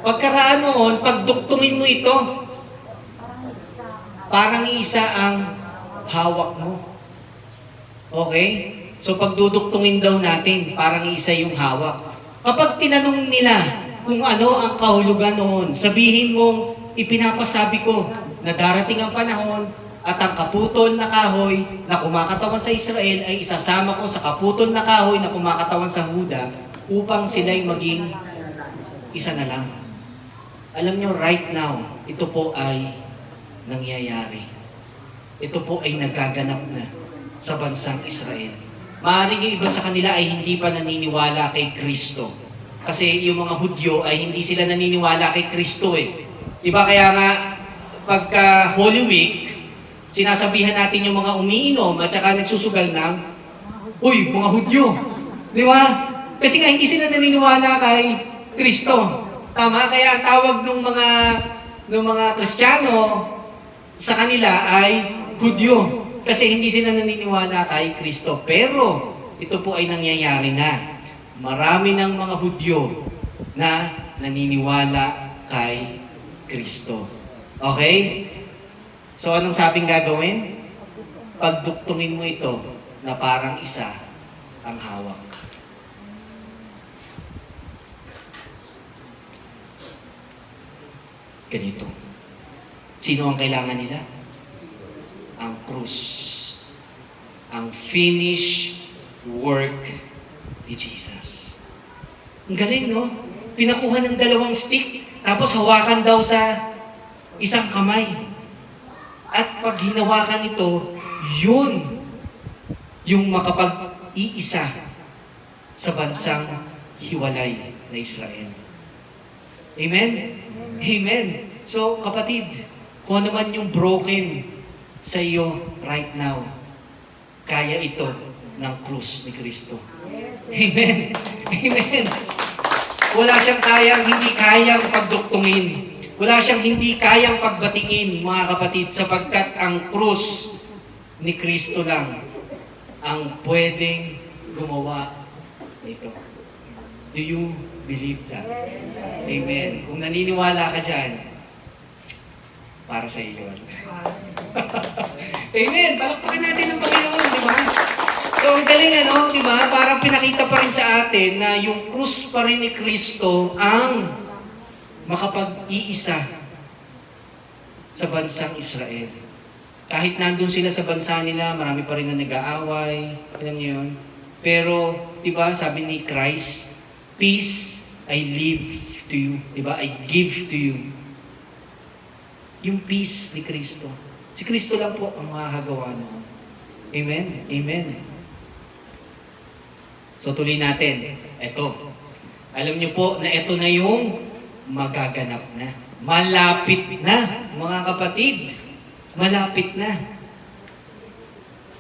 Pagkaraan noon, pagduktungin mo ito, parang isa ang hawak mo. Okay? So pagduduktungin daw natin, parang isa yung hawak. Kapag tinanong nila kung ano ang kahulugan noon, sabihin mong ipinapasabi ko na darating ang panahon at ang kaputol na kahoy na kumakatawan sa Israel ay isasama ko sa kaputol na kahoy na kumakatawan sa Huda upang sila'y maging isa na lang. Alam nyo, right now, ito po ay nangyayari. Ito po ay nagaganap na sa bansang Israel. Maaaring yung iba sa kanila ay hindi pa naniniwala kay Kristo. Kasi yung mga Hudyo ay hindi sila naniniwala kay Kristo eh. Diba kaya nga, pagka Holy Week, sinasabihan natin yung mga umiinom at saka nagsusugal ng, uy, mga Hudyo! Di ba? Kasi nga hindi sila naniniwala kay Kristo. Tama? Kaya ang tawag ng mga Kristiyano sa kanila ay Hudyo. Kasi hindi sila naniniwala kay Kristo. Pero ito po ay nangyayari na. Marami ng mga Hudyo na naniniwala kay Kristo. Okay? So anong sabing gagawin? Pagduktungin mo ito na parang isa ang hawak. Ganito. Sino ang kailangan nila? Ang krus. Ang finished work ni Jesus. Ang galing, no? Pinakuha ng dalawang stick, tapos hawakan daw sa isang kamay. At pag hinawakan ito, yun yung makapag-iisa sa bansang hiwalay na Israel. Amen? Amen. So, kapatid, kung ano man yung broken sa iyo right now, kaya ito ng krus ni Kristo. Amen. Amen. Wala siyang hindi kayang pagduktungin. Wala siyang hindi kayang pagbatingin, mga kapatid, sapagkat ang krus ni Kristo lang ang pwedeng gumawa nito. Do you believe that? Amen. Kung naniniwala ka dyan, para sa iyo. Amen. Palakpakan natin ang Panginoon, di ba? So, ang galing, di ba? Parang pinakita pa rin sa atin na yung krus pa rin ni Kristo ang makapag-iisa sa bansang Israel. Kahit nandun sila sa bansa nila, marami pa rin na nag-aaway. Alam niyo yun? Pero, di ba, sabi ni Christ, peace I leave to you. Di ba? I give to you. Yung peace ni Kristo. Si Kristo lang po ang makakagawa noon. Amen? Amen. So tuloy natin. Ito. Alam niyo po na ito na yung magaganap na. Malapit na, mga kapatid. Malapit na.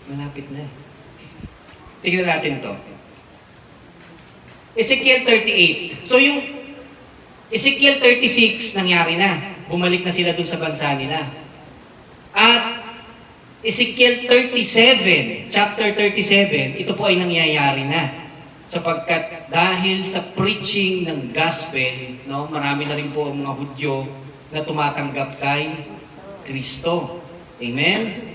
Malapit na. Tingnan natin to. Ezekiel 38. So yung Ezekiel 36 nangyari na. Bumalik na sila dun sa bansa nila. At Ezekiel 37, chapter 37, ito po ay nangyayari na. Sapagkat dahil sa preaching ng gospel, marami na rin po ang mga Hudyo na tumatanggap kay Kristo. Amen?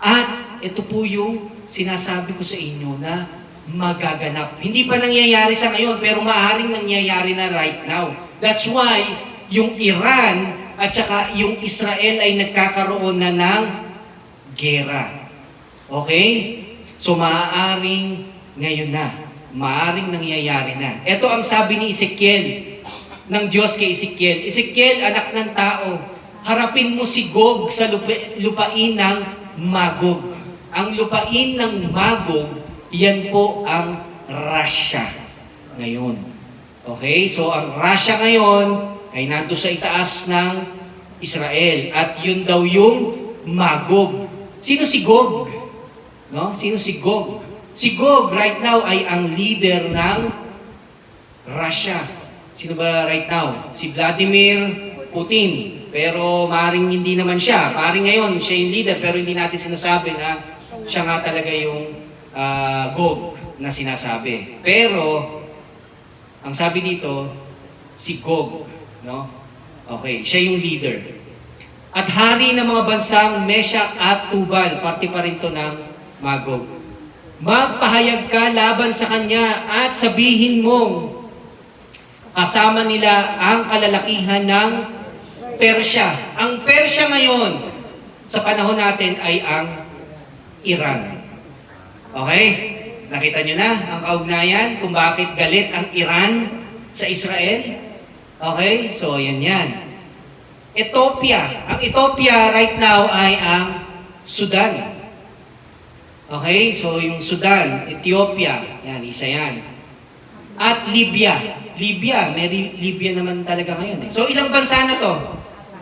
At ito po yung sinasabi ko sa inyo na magaganap. Hindi pa nangyayari sa ngayon, pero maaaring nangyayari na right now. That's why yung Iran at saka yung Israel ay nagkakaroon na ng gera. Okay? So maaaring ngayon na. Maaaring nangyayari na. Ito ang sabi ni Ezekiel, ng Diyos kay Ezekiel. Ezekiel, anak ng tao, harapin mo si Gog sa lupain ng Magog. Ang lupain ng Magog, yan po ang Russia ngayon. Okay? So, ang Russia ngayon ay nandun sa itaas ng Israel. At yun daw yung Magog. Sino si Gog? No? Sino si Gog? Si Gog right now ay ang leader ng Russia. Sino ba right now? Si Vladimir Putin. Pero maring hindi naman siya. Maring ngayon, siya yung leader, pero hindi natin sinasabi na siya nga talaga yung Gog na sinasabi. Pero, ang sabi dito, si Gog. No? Okay, siya yung leader. At hari ng mga bansang Meshach at Tubal, parte pa rin to ng Magog. Magpahayag ka laban sa kanya at sabihin mong kasama nila ang kalalakihan ng Persya. Ang Persya ngayon, sa panahon natin ay ang Iran. Okay? Nakita nyo na ang kaugnayan kung bakit galit ang Iran sa Israel? Okay? So, yan. Ethiopia. Ang Ethiopia right now ay ang Sudan. Okay? So, yung Sudan, Ethiopia. Yan, isa yan. At Libya. May Libya naman talaga ngayon. So, ilang bansa na to?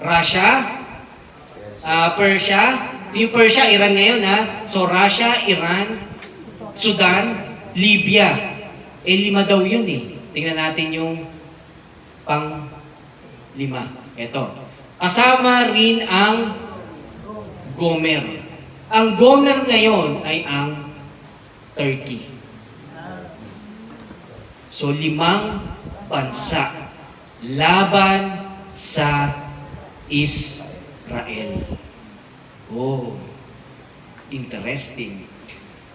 Russia, Persia. Yung Persia, Iran ngayon, ha? So, Russia, Iran, Sudan, Libya. 5 daw yun, eh. Tingnan natin yung pang-5. Ito. Kasama rin ang Gomer. Ang Gomer ngayon ay ang Turkey. So, 5 bansa laban sa Israel. Oh, interesting.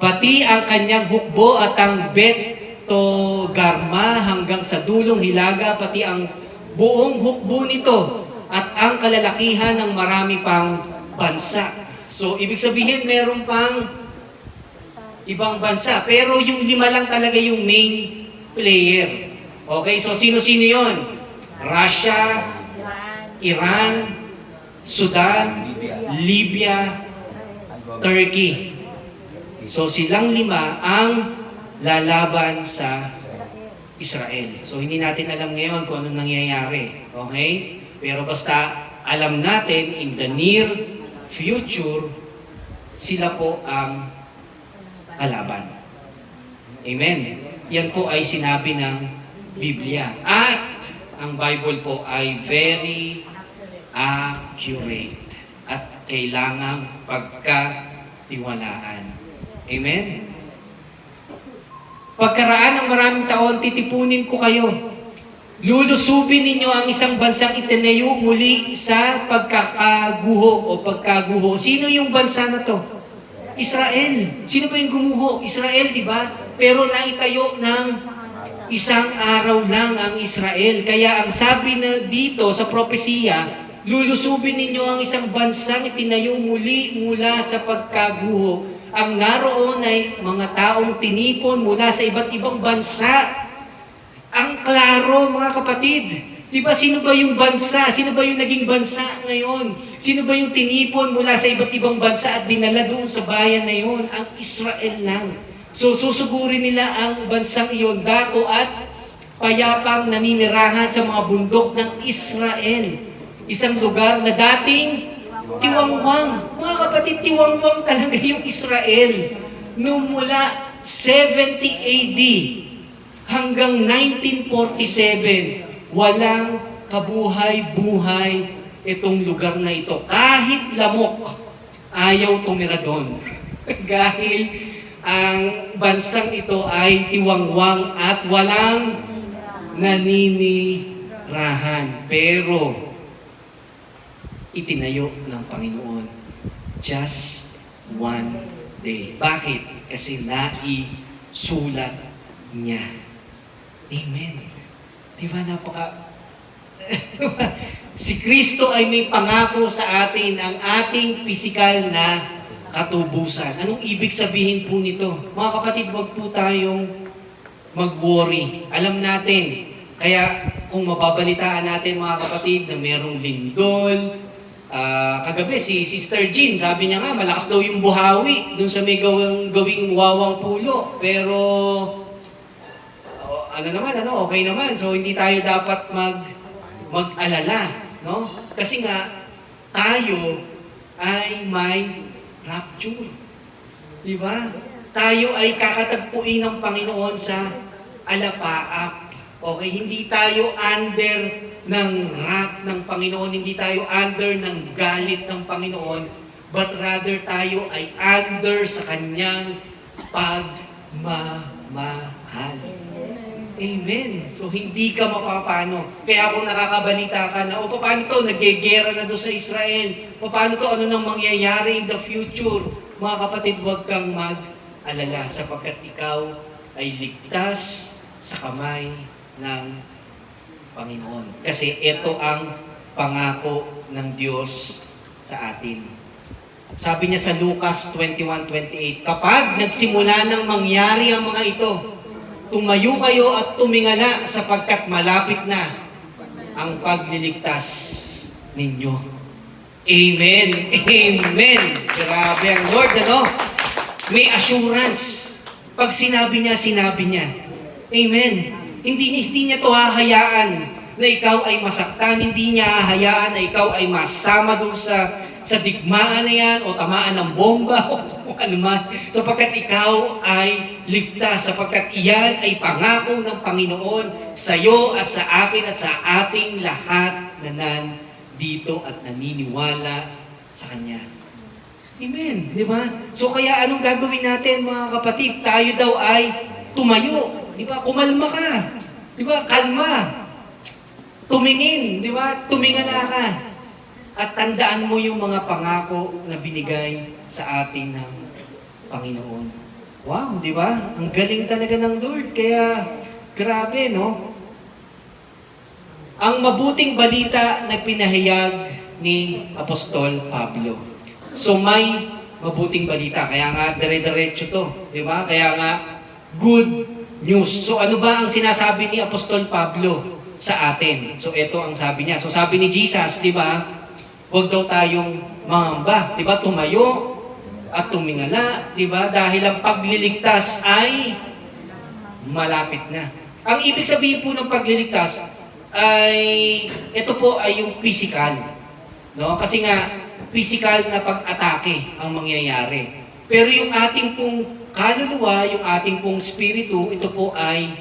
Pati ang kanyang hukbo at ang Bet-Togarma hanggang sa dulong Hilaga, pati ang buong hukbo nito at ang kalalakihan ng marami pang bansa. So, ibig sabihin, meron pang ibang bansa. Pero yung 5 lang talaga yung main player. Okay, so sino-sino yun? Russia, Iran, Sudan, Libya, Turkey. So silang 5 ang lalaban sa Israel. So hindi natin alam ngayon kung anong nangyayari. Okay? Pero basta alam natin in the near future, sila po ang kalaban. Amen. Yan po ay sinabi ng Biblia. At ang Bible po ay very accurate at kailangang pagkatiwalaan. Amen? Pagkaraan ng maraming taon, titipunin ko kayo. Lulusubin ninyo ang isang bansang itinayo muli sa pagkakaguho o pagkaguho. Sino yung bansa na to? Israel. Sino ba yung gumuho? Israel, di ba? Pero naitayo ng isang araw lang ang Israel. Kaya ang sabi na dito sa propesiya, lulusubin ninyo ang isang bansang itinayo muli mula sa pagkaguho. Ang naroon ay mga taong tinipon mula sa iba't ibang bansa. Ang klaro, mga kapatid. Di ba, sino ba yung bansa? Sino ba yung naging bansa ngayon? Sino ba yung tinipon mula sa iba't ibang bansa at dinala doon sa bayan na yun? Ang Israel lang. So, susugurin nila ang bansang iyon, dako at payapang naninirahan sa mga bundok ng Israel. Isang lugar na dating tiwangwang. Mga kapatid, tiwangwang talaga yung Israel. Noong mula 70 AD hanggang 1947, walang kabuhay-buhay itong lugar na ito. Kahit lamok, ayaw tumira doon. Dahil ang bansang ito ay tiwangwang at walang naninirahan. Pero, itinayo ng Panginoon just one day. Bakit? Kasi naisulat niya. Amen. Diba napaka... Si Kristo ay may pangako sa atin ang ating pisikal na katubusan. Anong ibig sabihin po nito? Mga kapatid, wag po tayong mag-worry. Alam natin, kaya kung mababalitaan natin mga kapatid na merong lindol, kagabi si Sister Jean, sabi niya nga, malakas daw yung buhawi dun sa may gawing wawang pulo. Pero ano naman, okay naman. So, hindi tayo dapat mag-alala, no? Kasi nga, tayo ay may rapture. Di ba? Tayo ay kakatagpuin ng Panginoon sa alapaap. Okay, hindi tayo under ng wrath ng Panginoon, hindi tayo under ng galit ng Panginoon, but rather tayo ay under sa Kanyang pagmamahal. Amen. So, hindi ka mapapano. Kaya kung nakakabalita ka na, paano to? Naggegera na doon sa Israel. Paano to? Ano nang mangyayari in the future? Mga kapatid, huwag kang mag-alala sapagkat ikaw ay ligtas sa kamay ng Panginoon. Kasi ito ang pangako ng Diyos sa atin. Sabi niya sa Lucas 21:28, kapag nagsimula ng mangyari ang mga ito, tumayo kayo at tumingala sapagkat malapit na ang pagliligtas ninyo. Amen. Amen. Grabe ang Lord, ano? May assurance. Pag sinabi niya, sinabi niya. Amen. Hindi niya to hahayaan na ikaw ay masaktan. Hindi niya hahayaan na ikaw ay masama doon sa digmaan na yan o tamaan ng bomba o kung ano man. Sapagkat ikaw ay ligtas. Sapagkat iyan ay pangako ng Panginoon sa iyo at sa akin at sa ating lahat na nandito at naniniwala sa Kanya. Amen. Di ba? So kaya anong gagawin natin mga kapatid? Tayo daw ay tumayo. Di ba? Kumalma ka. Di ba? Kalma. Tumingin. Di ba? Tumingala ka. At tandaan mo yung mga pangako na binigay sa atin ng Panginoon. Wow, di ba? Ang galing talaga ng Lord. Kaya, grabe, no? Ang mabuting balita na pinahayag ni Apostol Pablo. So, may mabuting balita. Kaya nga, dire-diretso to. Di ba? Kaya nga, good news. So ano ba ang sinasabi ni Apostol Pablo sa atin? So ito ang sabi niya. So sabi ni Jesus, di ba, huwag daw tayong mangamba. Di ba, tumayo at tumingala. Di ba, dahil ang pagliligtas ay malapit na. Ang ibig sabihin po ng pagliligtas ay, ito po ay yung physical. No? Kasi nga, physical na pag-atake ang mangyayari. Pero yung ating pong kaluluwa, yung ating pong spiritu, ito po ay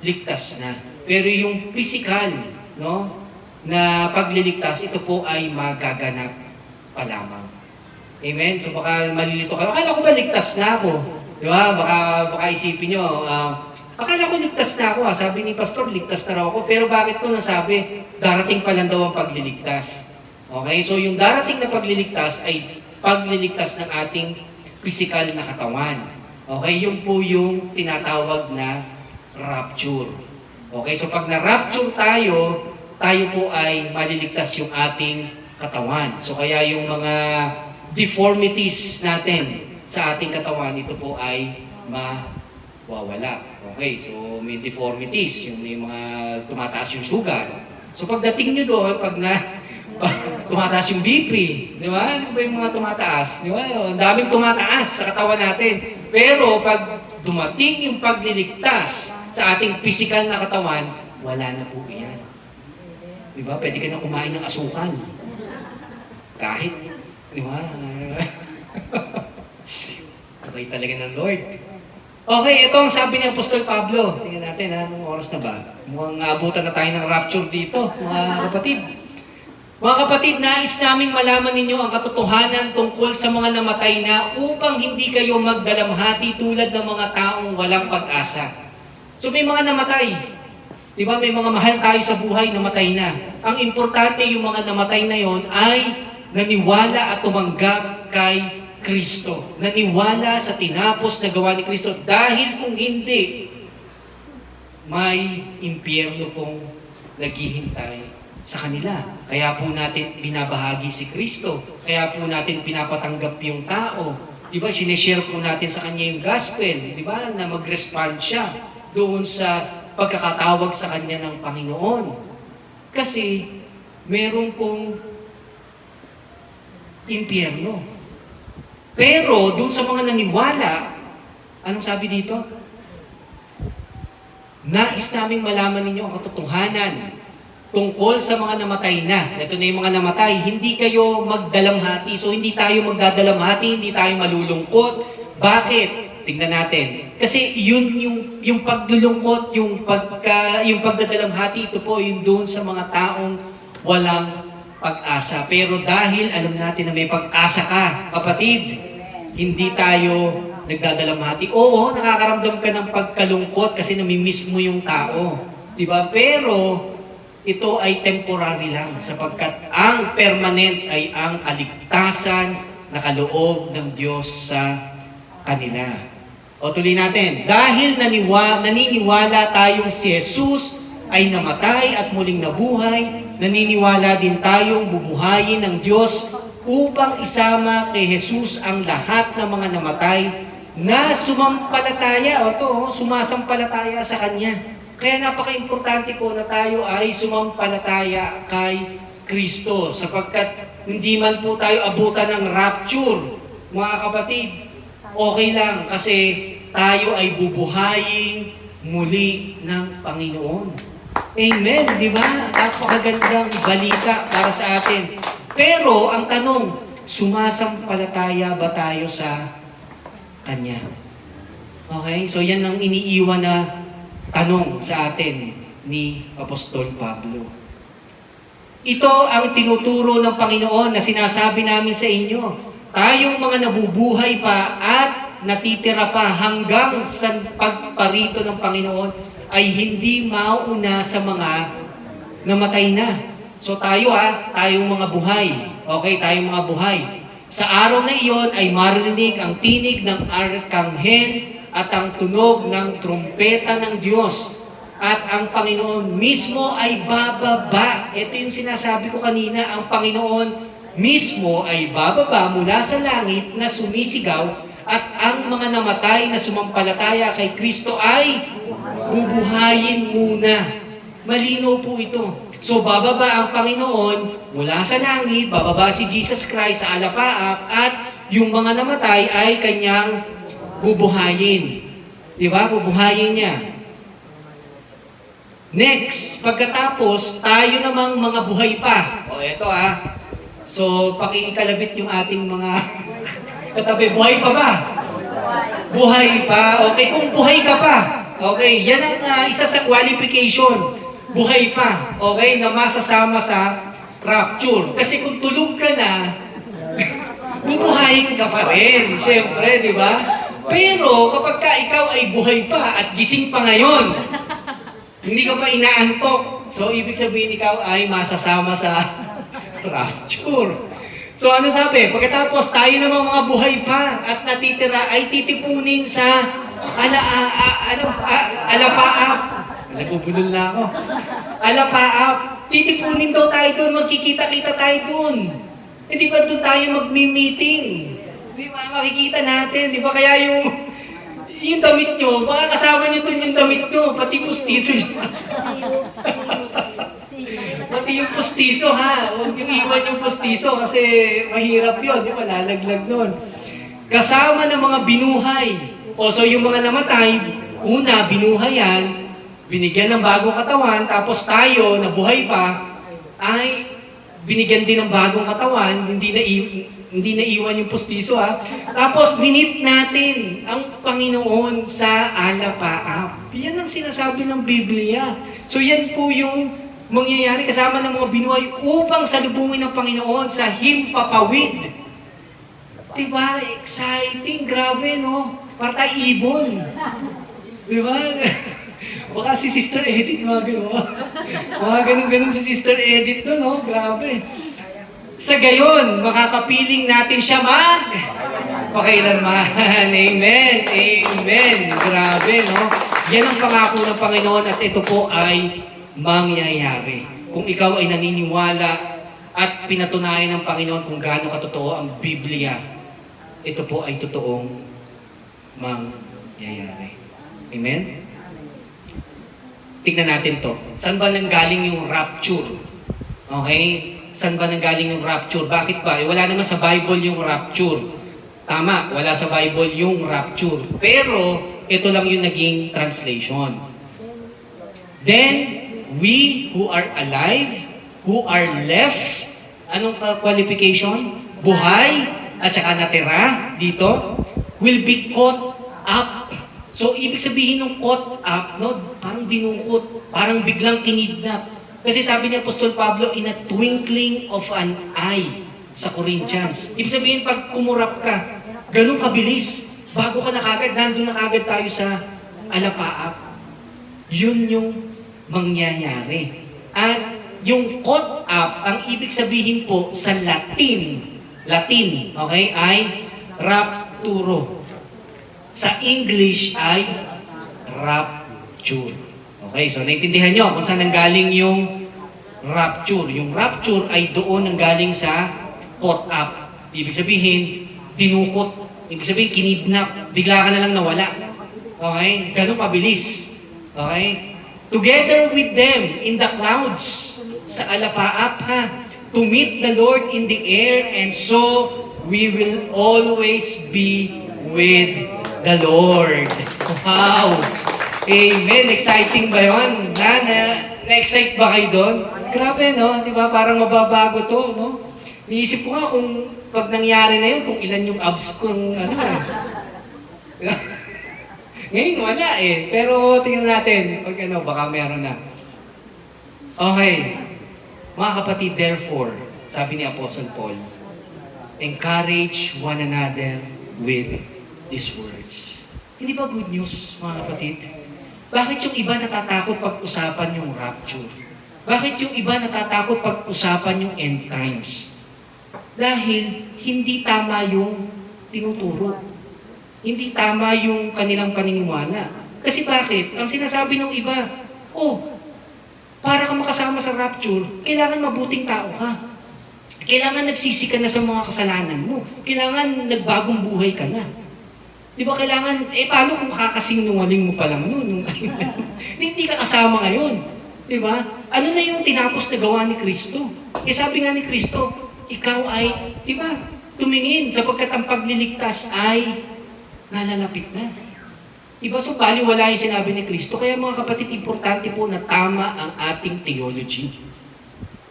ligtas na. Pero yung physical, no, na pagliligtas, ito po ay magaganap pa lamang. Amen? So baka malilito kayo, akala ko ba ligtas na ako? Di ba? Baka isipin nyo, akala ko ligtas na ako. Sabi ni Pastor, ligtas na raw ako. Pero bakit ko nasabi, darating pa lang daw ang pagliligtas. Okay? So yung darating na pagliligtas ay pagliligtas ng ating physical na katawan. Okay, yun po yung tinatawag na rapture. Okay, so pag na-rapture tayo po ay maliligtas yung ating katawan. So kaya yung mga deformities natin sa ating katawan, ito po ay mawawala. Okay, so may deformities, yung may mga tumataas yung sugar. So pagdating nyo doon, pag tumataas yung BP, di ba? Ano ba yung mga tumataas? Di ba? Ang daming tumataas sa katawan natin. Pero pag dumating yung pagliligtas sa ating physical na katawan, wala na po yan. Di ba? Pwede ka na kumain ng asukal. Kahit, di ba? Sabay talaga ng Lord. Okay, ito ang sabi ni Apostol Pablo. Tingnan natin, anong oras na ba? Mukhang abutan na tayo ng rapture dito, mga kapatid. Mga kapatid, nais naming malaman ninyo ang katotohanan tungkol sa mga namatay na upang hindi kayo magdalamhati tulad ng mga taong walang pag-asa. So may mga namatay. Di ba? May mga mahal tayo sa buhay, namatay na. Ang importante yung mga namatay na yon ay naniwala at tumanggap kay Kristo. Naniwala sa tinapos na gawa ni Kristo. Dahil kung hindi, may impyerno pong naghihintay sa kanila. Kaya po natin binabahagi si Kristo. Kaya po natin pinapatanggap yung tao. Diba, sinishare po natin sa kanya yung gospel. Diba, na mag-respond siya doon sa pagkakatawag sa kanya ng Panginoon. Kasi, meron pong impyerno. Pero, doon sa mga naniwala, anong sabi dito? Nais naming malaman ninyo ang katotohanan tungkol sa mga namatay na. Ito na yung mga namatay. Hindi kayo magdalamhati. So, hindi tayo magdadalamhati, hindi tayo malulungkot. Bakit? Tingnan natin. Kasi yun yung paglulungkot, yung pagdadalamhati, ito po yung doon sa mga taong walang pag-asa. Pero dahil alam natin na may pag-asa ka, kapatid, hindi tayo nagdadalamhati. Oo, nakakaramdam ka ng pagkalungkot kasi namimiss mo yung tao. Diba? Pero ito ay temporary lang sapagkat ang permanent ay ang kaligtasan na kaloob ng Diyos sa kanila. O tuloy natin. Dahil naniniwala tayong si Jesus ay namatay at muling nabuhay, naniniwala din tayong bubuhayin ng Diyos upang isama kay Jesus ang lahat ng mga namatay na sumampalataya sumasampalataya sa Kanya. Kaya napaka-importante po na tayo ay sumampalataya kay Kristo sapagkat hindi man po tayo abutan ng rapture, mga kapatid, okay lang kasi tayo ay bubuhayin muli ng Panginoon. Amen, di ba? Napakagandang balita para sa atin. Pero ang tanong, sumasampalataya ba tayo sa Kanya? Okay? So yan ang iniiwan na tanong sa atin ni Apostol Pablo. Ito ang tinuturo ng Panginoon na sinasabi namin sa inyo. Tayong mga nabubuhay pa at natitira pa hanggang sa pagparito ng Panginoon ay hindi mauna sa mga namatay na. So tayong mga buhay. Okay, tayong mga buhay. Sa araw na iyon ay marinig ang tinig ng arkanghel at ang tunog ng trumpeta ng Diyos. At ang Panginoon mismo ay bababa. Ito yung sinasabi ko kanina, ang Panginoon mismo ay bababa mula sa langit na sumisigaw at ang mga namatay na sumampalataya kay Kristo ay bubuhayin muna. Malinaw po ito. So bababa ang Panginoon mula sa langit, bababa si Jesus Christ sa alapaap at yung mga namatay ay kanyang bubuhayin. Di ba? Bubuhayin niya. Next, pagkatapos, tayo namang mga buhay pa. O, eto So, pakikalabit yung ating mga katabi. Buhay pa ba? Buhay pa. Okay, kung buhay ka pa. Okay, yan ang isa sa qualification. Buhay pa. Okay, na masasama sa rapture. Kasi kung tulog ka na, bubuhayin ka pa rin. Siyempre, di ba? Pero kapag ikaw ay buhay pa at gising pa ngayon, hindi ka pa inaantok. So, ibig sabihin ikaw ay masasama sa rapture. So, ano sabi? Pagkatapos tayo naman mga buhay pa at natitira ay titipunin sa alapaap. Nagubulol na ako. Alapaap. Titipunin daw tayo doon. Magkikita-kita tayo doon. Hindi ba doon tayo magmi-meeting? Di ba, makikita natin, di ba? Kaya yung damit nyo, baka kasama nyo dun yung damit nyo, pati pustiso nyo. Pati yung pustiso, huwag yung iwan yung pustiso kasi mahirap yun, di ba? Lalaglag nun. Kasama ng mga binuhay. O so yung mga namatay, una, binuhayan, binigyan ng bagong katawan, tapos tayo, na buhay pa, ay binigyan din ng bagong katawan, hindi na iwan yung pustiso Tapos binit natin ang Panginoon sa alapaap. Yan ang sinasabi ng Biblia. So yan po yung mangyayari kasama ng mga binuhay upang salubungin ng Panginoon sa himpapawid. Diba? Exciting. Grabe, no? Para tayo ibon. Diba? Baka si Sister Edith, mga gano'n. Mga ganun-ganun si Sister Edith doon, no? Grabe. Sa gayon, makakapiling natin siya pakailanman. Amen. Amen. Grabe, no? Yan ang pangako ng Panginoon at ito po ay mangyayari. Kung ikaw ay naniniwala at pinatunayan ng Panginoon kung gaano katotoo ang Biblia, ito po ay totoong mangyayari. Amen? Tignan natin to. Saan ba nanggaling yung rapture? Okay? Saan ba nanggaling yung rapture? Bakit ba? Wala naman sa Bible yung rapture. Tama, wala sa Bible yung rapture. Pero, ito lang yung naging translation. Then, we who are alive, who are left, anong qualification? Buhay, at saka natira dito, will be caught up. So, ibig sabihin ng caught up, no? Parang dinungkot, parang biglang kinidnap. Kasi sabi ni Apostol Pablo, in a twinkling of an eye sa Corinthians. Ibig sabihin, pag kumurap ka, ganun kabilis. Bago ka na kagad, nandun na kagad tayo sa alapaap. Yun yung mangyayari. At yung caught up, ang ibig sabihin po sa Latin, okay, ay rapturo. Sa English ay rapture. Okay, so naintindihan nyo kung saan nanggaling yung rapture. Yung rapture ay doon nanggaling sa caught up. Ibig sabihin, dinukot. Ibig sabihin, kinidnap. Bigla ka na lang nawala. Okay? Ganun pabilis. Okay? Together with them in the clouds, sa alapaap ha, to meet the Lord in the air, and so we will always be with the Lord. Wow! Amen! Exciting ba yun? Na-excite ba kayo doon? Grabe, no? Di ba? Parang mababago to, no? Niisip ko nga kung pag nangyari na yun, kung ilan yung abs kong ano eh. Ngayon, wala eh. Pero tingnan natin, pag ano, baka meron na. Okay. Mga kapatid, therefore, sabi ni Apostle Paul, encourage one another with these words. Hindi ba good news, mga kapatid? Bakit yung iba natatakot pag-usapan yung rapture? Bakit yung iba natatakot pag-usapan yung end times? Dahil hindi tama yung tinuturo. Hindi tama yung kanilang paniniwala. Kasi bakit? Ang sinasabi ng iba, para ka makasama sa rapture, kailangan mabuting tao ka. Kailangan nagsisi ka na sa mga kasalanan mo. Kailangan nagbagong buhay ka na. Di ba kailangan, paano kung kakasinungaling mo pa lang noon? Hindi ka kasama ngayon. Di ba? Ano na yung tinapos na gawa ni Kristo? Sabi nga ni Kristo, ikaw ay, di ba, tumingin sapagkat ang pagliligtas ay nalalapit na. Diba, so baliwala yung sinabi ni Kristo. Kaya mga kapatid, importante po na tama ang ating theology.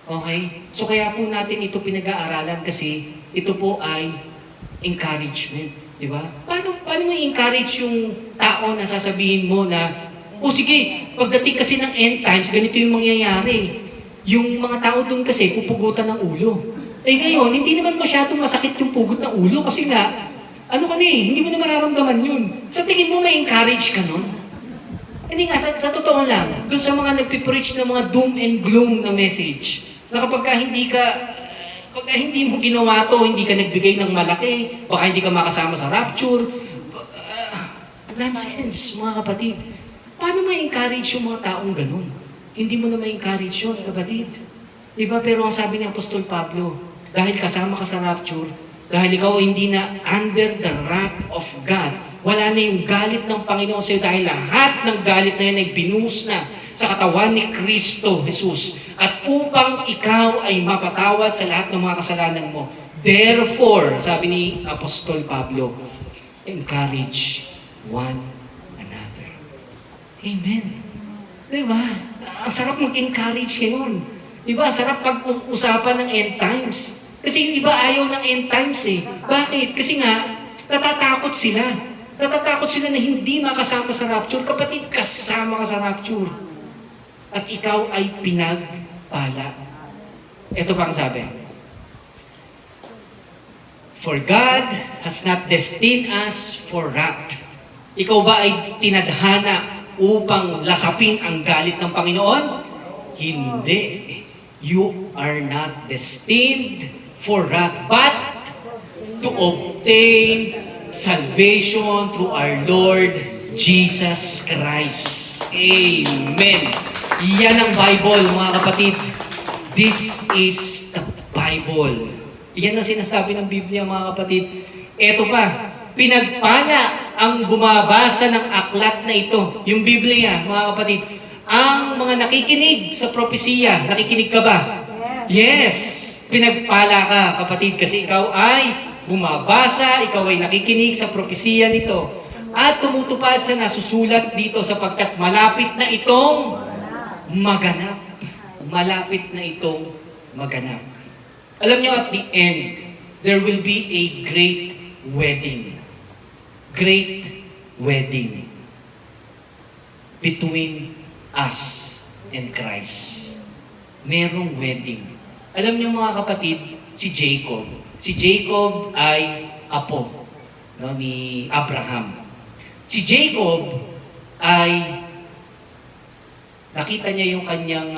Okay? So kaya po natin ito pinag-aaralan kasi ito po ay encouragement. Diba? Paano mo i-encourage yung tao na sasabihin mo na, sige, pagdating kasi ng end times, ganito yung mangyayari. Yung mga tao doon kasi pupugutan ng ulo. Ngayon, hindi naman masyadong masakit yung pugot ng ulo kasi nga, hindi mo na mararamdaman yun. Sa tingin mo, may encourage ka nun? Hindi nga, sa totoo lang, dun sa mga nagpipreach ng mga doom and gloom na message, na kapag hindi mo ginawa to, hindi ka nagbigay ng malaki, baka hindi ka makasama sa rapture, nonsense, mga kapatid. Paano ma-encourage yung mga taong ganun? Hindi mo na ma-encourage yun, kapatid. Diba? Pero ang sabi ni Apostol Pablo, dahil kasama ka sa rapture, dahil ikaw hindi na under the wrath of God. Wala na yung galit ng Panginoon sa'yo dahil lahat ng galit na yan ay binuhos na sa katawan ni Kristo Jesus. At upang ikaw ay mapatawad sa lahat ng mga kasalanan mo. Therefore, sabi ni Apostol Pablo, encourage one another. Amen. Diba? Ang sarap mag-encourage kayo. Diba? Sarap pag-usapan ng end times. Kasi yung iba ayaw ng end times eh. Bakit? Kasi nga, natatakot sila. Natatakot sila na hindi makasama sa rapture. Kapatid, kasama ka sa rapture. At ikaw ay pinagpala. Ito pa ang sabi. For God has not destined us for wrath. Ikaw ba ay tinadhana upang lasapin ang galit ng Panginoon? Hindi. You are not destined for wrath, but to obtain salvation through our Lord Jesus Christ. Amen. Yan ang Bible, mga kapatid. This is the Bible. Yan ang sinasabi ng Biblia, mga kapatid. Eto pa, pinagpala ang bumabasa ng aklat na ito. Yung Biblia, mga kapatid. Ang mga nakikinig sa propesiya, nakikinig ka ba? Yes. Pinagpala ka, kapatid, kasi ikaw ay bumabasa, ikaw ay nakikinig sa propesiya nito. At tumutupad sa nasusulat dito sapagkat malapit na itong maganap. Malapit na itong maganap. Alam niyo, at the end, there will be a great wedding. Great wedding between us and Christ. Merong wedding. Alam niyo mga kapatid, si Jacob. Si Jacob ay apo, no, ni Abraham. Si Jacob ay nakita niya yung kanyang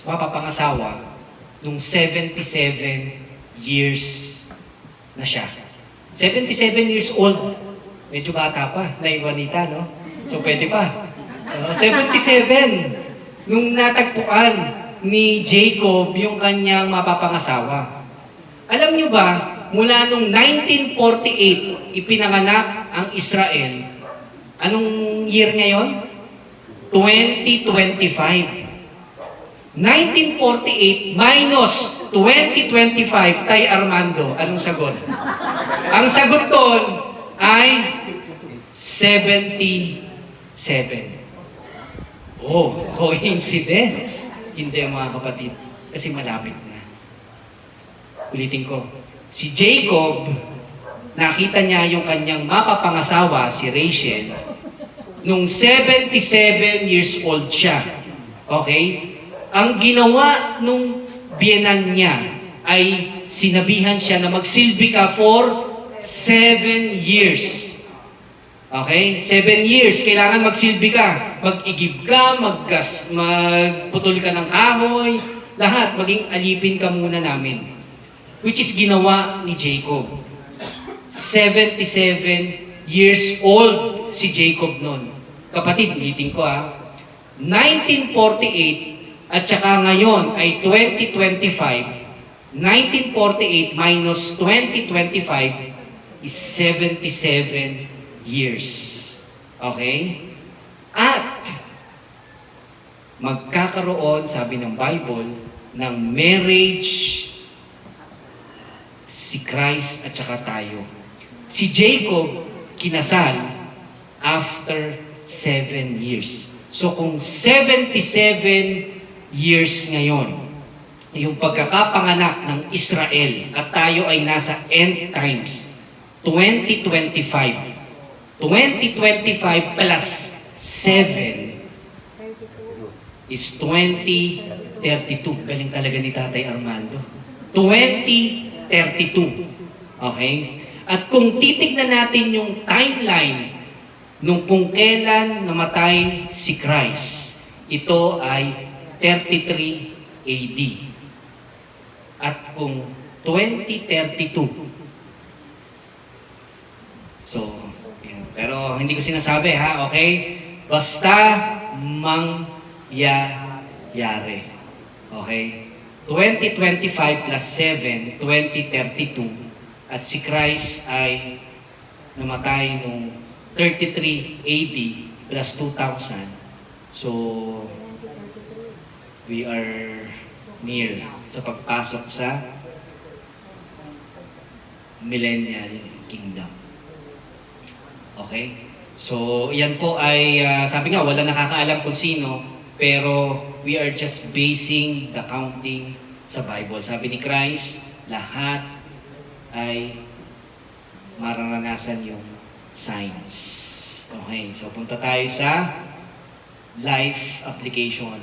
mapapangasawa nung 77 years na siya. 77 years old. Medyo bata pa, naiwanita, no? So pwede pa. 77 nung natagpuan ni Jacob yung kanyang mapapangasawa. Alam niyo ba, mula nung 1948, ipinanganak ang Israel. Anong year ngayon? 2025. 1948 minus 2025, Tay Armando, anong sagot? Ang sagot doon ay 77. Oh, coincidence. Hindi mga kapatid, kasi malapit na. Ulitin ko. Si Jacob, nakita niya yung kanyang mapapangasawa, si Rachel, nung 77 years old siya. Okay? Ang ginawa nung biyenan niya ay sinabihan siya na magsilbi ka for 7 years. Okay? 7 years, kailangan magsilbi ka. Mag-igib ka, magputol ka ng kahoy, lahat, maging alipin ka muna namin. Which is ginawa ni Jacob. 77 years old si Jacob noon. Kapatid, ulitin ko 1948 at saka ngayon ay 2025. 1948 minus 2025 is 77 years. Okay? At magkakaroon, sabi ng Bible, ng marriage si Christ at saka tayo. Si Jacob kinasal after 7 years. So kung 77 years ngayon, yung pagkakapanganak ng Israel at tayo ay nasa end times, 2025. 2025 plus 7 is 2032. Galing talaga ni Tatay Armando. 2032. Okay? At kung titignan natin yung timeline nung kung kailan namatay si Christ, ito ay 33 AD. At kung 2032, so, yun. Pero hindi ko sinasabi okay? Basta mangyayari. Okay? 2025 plus 7, 2032. At si Christ ay namatay nung 33 AD plus 2000. So, we are near sa pagpasok sa millennial kingdom. Okay? So, yan po ay, sabi nga, wala nakakaalam kung sino, pero we are just basing the counting sa Bible. Sabi ni Christ, lahat ay mararanasan yung signs. Okay, so punta tayo sa life application.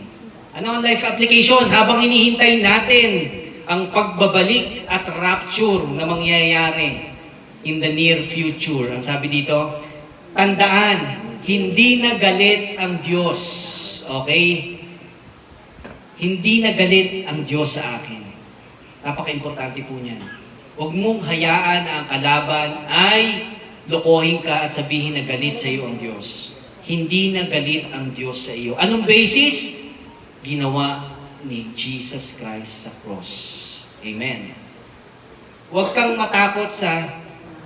Ano ang life application? Habang hinihintay natin ang pagbabalik at rapture na mangyayari in the near future. Ang sabi dito, tandaan, hindi na galit ang Diyos. Okay? Hindi na galit ang Diyos sa akin. Napaka-importante po niyan. Huwag mong hayaan na ang kalaban ay lokohin ka at sabihin na galit sa iyo ang Diyos. Hindi na galit ang Diyos sa iyo. Anong basis? Ginawa ni Jesus Christ sa cross. Amen. Huwag kang matakot sa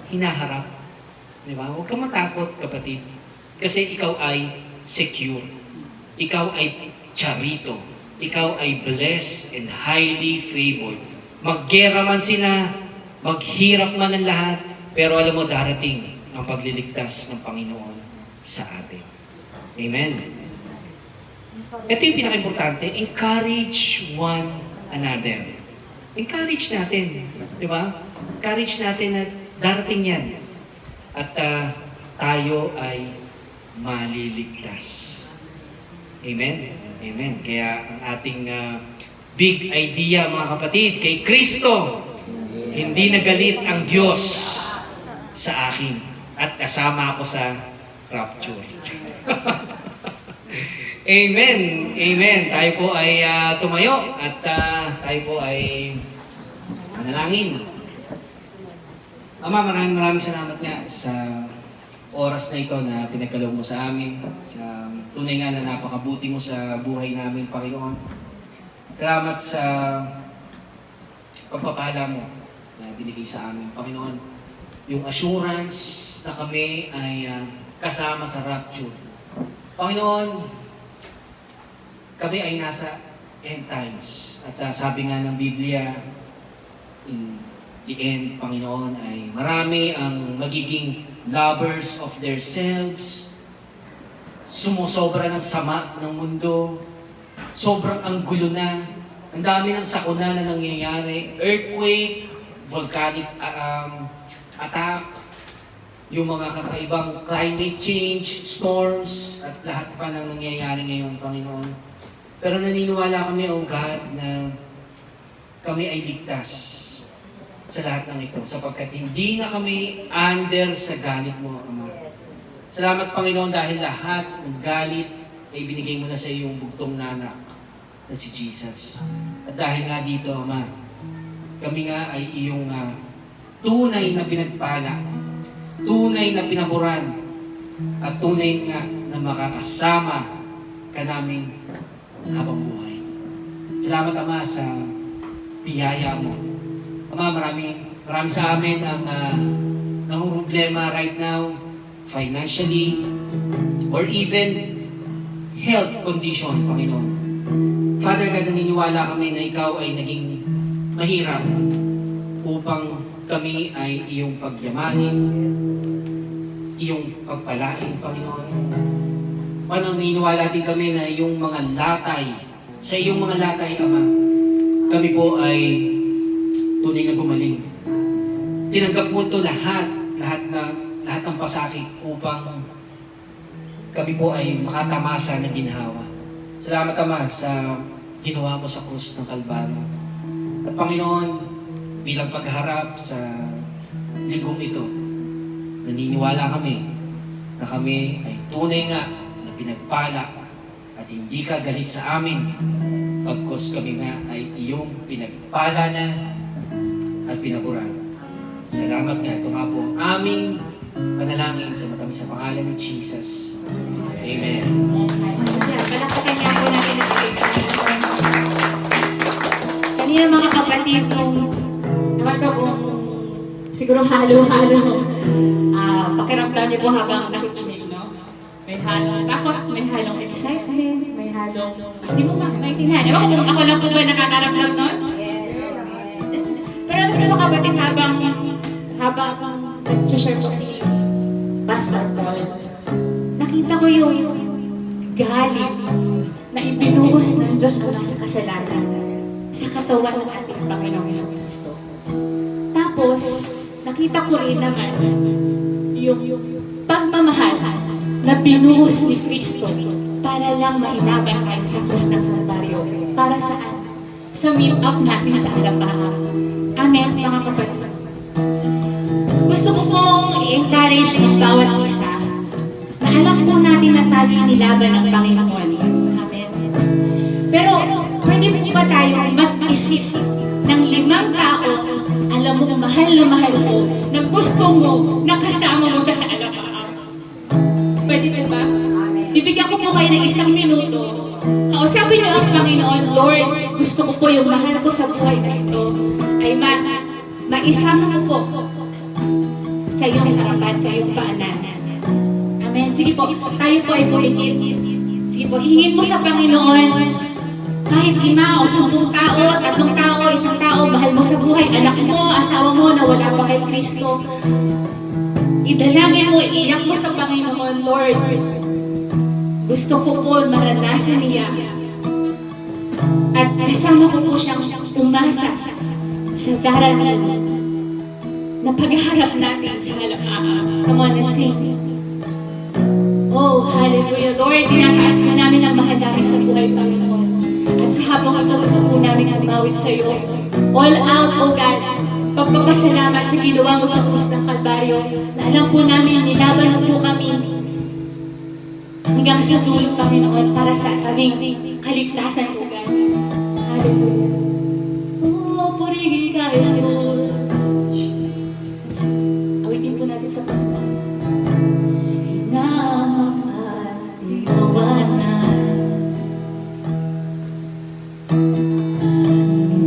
hinaharap. Di ba? Huwag kang matakot, kapatid. Kasi ikaw ay secure. Ikaw ay charito. Ikaw ay blessed and highly favored. Maggera man sila, maghirap man ang lahat, pero alam mo, darating ang pagliligtas ng Panginoon sa atin. Amen. Ito yung pinaka-importante, encourage one another. Encourage natin, di ba? Encourage natin na darating yan. At tayo ay maliligtas. Amen? Amen. Kaya ang ating big idea, mga kapatid, kay Kristo, hindi nagalit ang Diyos sa akin at kasama ako sa rapture. Amen. Amen. Tayo po ay tumayo at tayo po ay manalangin. Ama, maraming salamat nga sa oras na ito na pinagkaloob mo sa amin. Tunay nga na napakabuti mo sa buhay namin, Panginoon. Salamat sa pagpapala mo na binigay sa amin, Panginoon. Yung assurance na kami ay kasama sa rapture. Panginoon, kami ay nasa end times. At sabi nga ng Biblia, in the end, Panginoon, ay marami ang magiging lovers of themselves, sumusobra ng sama ng mundo, sobrang ang gulo na, ang dami ng sakuna na nangyayari, earthquake, volcanic attack, yung mga kakaibang climate change, storms, at lahat pa ng nangyayari ngayon, Panginoon. Pero naniniwala kami, O God, na kami ay ligtas sa lahat ng ito, sapagkat hindi na kami under sa galit mo, Ama. Salamat, Panginoon, dahil lahat ng galit ay binigay mo na sa iyong bugtong na anak na si Jesus. At dahil nga dito, Ama, kami nga ay iyong tunay na pinagpala, tunay na pinaburan, at tunay nga na makakasama ka namin habang buhay. Salamat, Ama, sa biyaya mo. Ama, marami sa amin ang problema right now, financially, or even health condition, Panginoon. Father God, naniniwala kami na ikaw ay naging mahirap upang kami ay iyong pagyamanin, iyong pagpalain, Panginoon. Naniniwala din kami na iyong mga latay, sa iyong mga latay, Ama, kami po ay tunay na gumaling. Tinanggap mo ito lahat ng pasakit upang kami po ay makatamasa ng ginhawa. Salamat, Ama, sa ginawa mo sa krus ng Kalbaryo. At Panginoon, bilang pagharap sa linggong ito, naniniwala kami na kami ay tunay nga na pinagpala at hindi ka galit sa amin pagkos kami nga ay iyong pinagpala na at pinaburan. Salamat nga, ito nga po ang aming panalangin sa matamis sa pangalan ng Jesus. Amen. Palakpakan niya po natin ang kanina mga kapatid kung siguro halo-halo pakiramdam niyo po habang nakikinig, no? May halong takot, may halong excitement, may halong hindi mo maintindihan. Ewan ko kung ako lang po ba nakakaramdam nun? Pero mga kapatid habang nag-share po si Pastor Paul, nakita ko yung galit na ibinuhos ng Diyos mula sa kasalanan sa katawan ng ating Panginoong Jesucristo. Tapos, nakita ko rin naman yung pagmamahal na binuhos ni Kristo para lang mainaban tayo sa krus ng Kalbaryo. Para saan? Sa meet up natin sa alapahan. Amen, mga kapatid. Gusto ko pong i-encourage ng bawat isa na alam po natin na tayo nilaban ng Panginoon. Amen. Pero, pwede po ba tayo mag-isip ng 5 tao, alam mo na mahal mo, na gusto mo, nakasama mo siya sa alapahan? Pwede po ba? Bibigyan ko po kayo ng 1 minuto. Kausapin niyo ang Panginoon, Lord, gusto ko po yung mahal ko sa buhay na ito ay maisama mo po sa iyong harapan, sa iyong paanan. Amen. Sige po, tayo po ay puligid. Sige po, hingin mo sa Panginoon, kahit 5 o 10 tao, 3 tao, 1 tao, mahal mo sa buhay, anak mo, asawa mo na wala pa kay Kristo. Idalangin mo, iiyak mo sa Panginoon, Lord, Gusto ko po maranasan niya. At kasama ko po siyang umasa sa darating na pagharap natin sa halamaan. Come on and sing. Oh, hallelujah. Lord, tinataas po namin ang mahal namin sa buhay, Panginoon. At sa habang ito, gusto po namin umawit sa iyo. All out, O God. Pagpapasalamat sa ginawa mo sa krus ng Kalbaryo, na alam po namin, nilaban mo po kami hanggang sa dulo, Panginoon, para sa aming kaligtasan, O God. Hallelujah. Oh, purigi ka, Jesus. Awitin po natin sa Panginoon.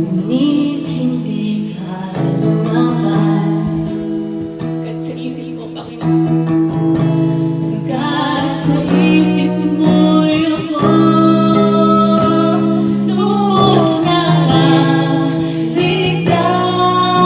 Ngunit hindi ka lumaban. Hanggang sa isip mo, Panginoon. Hanggang sa isip mo'y ako lubos na ligtas.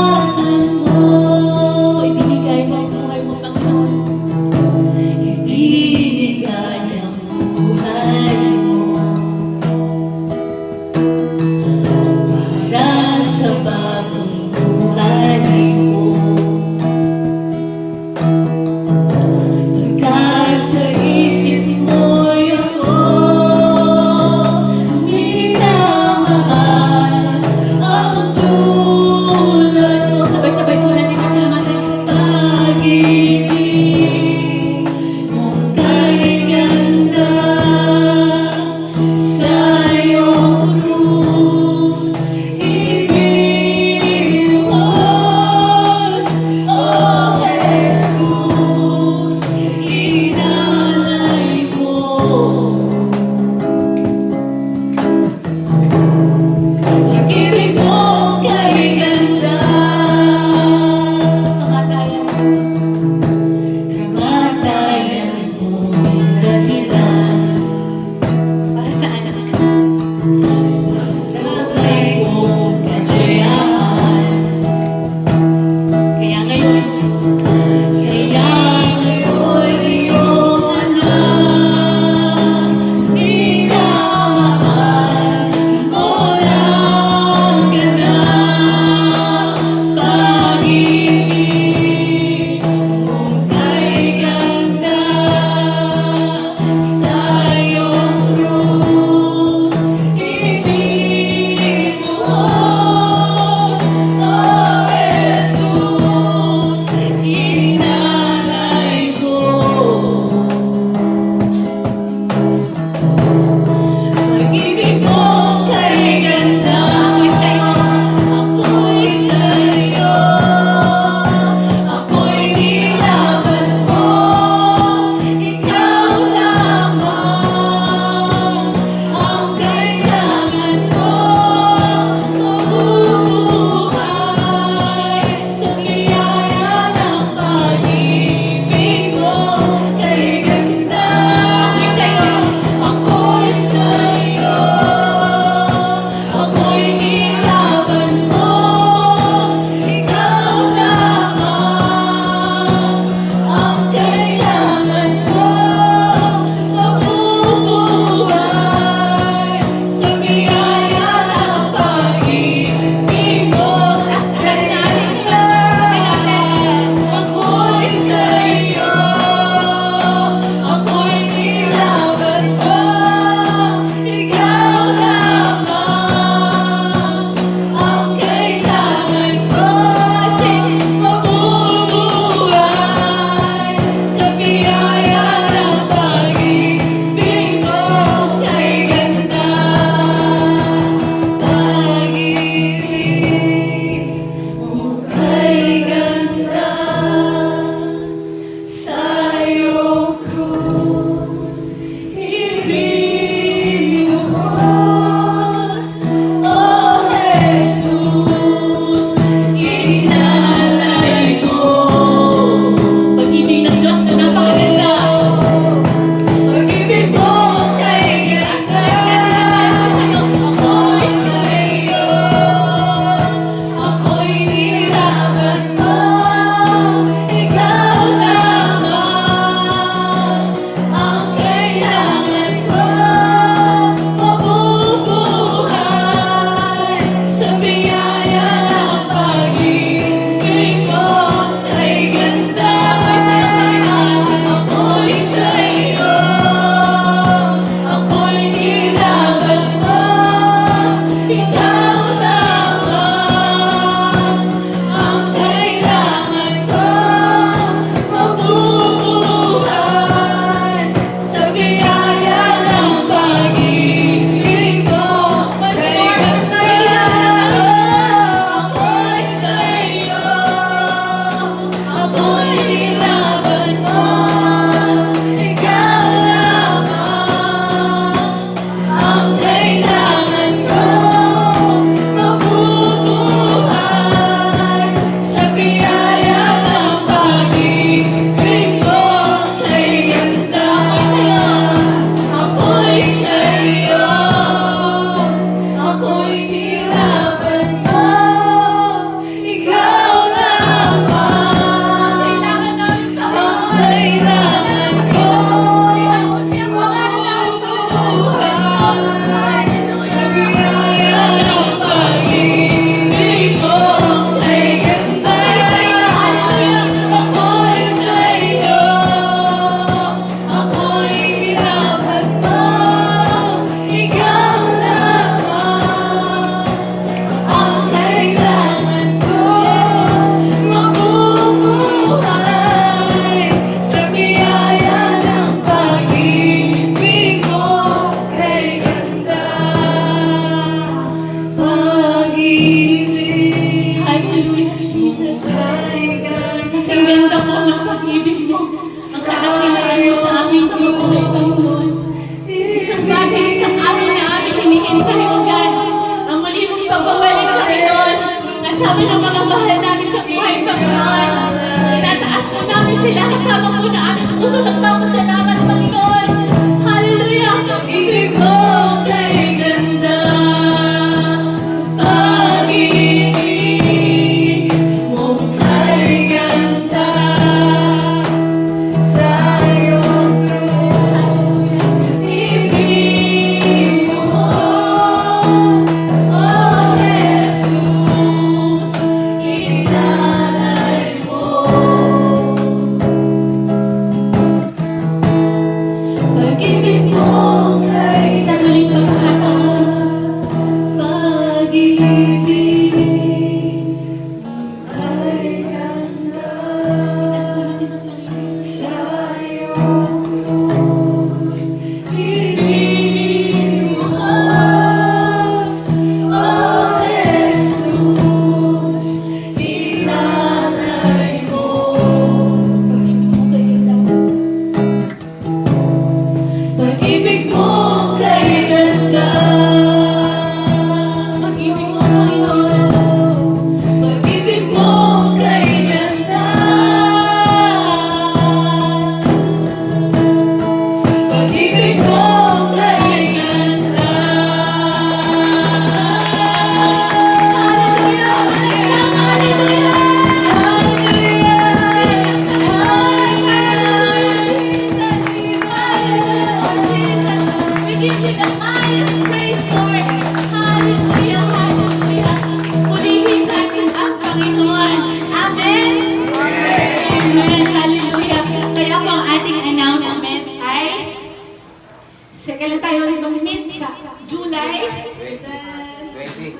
Kailan tayo ulit mag-meet? Sa July? 20.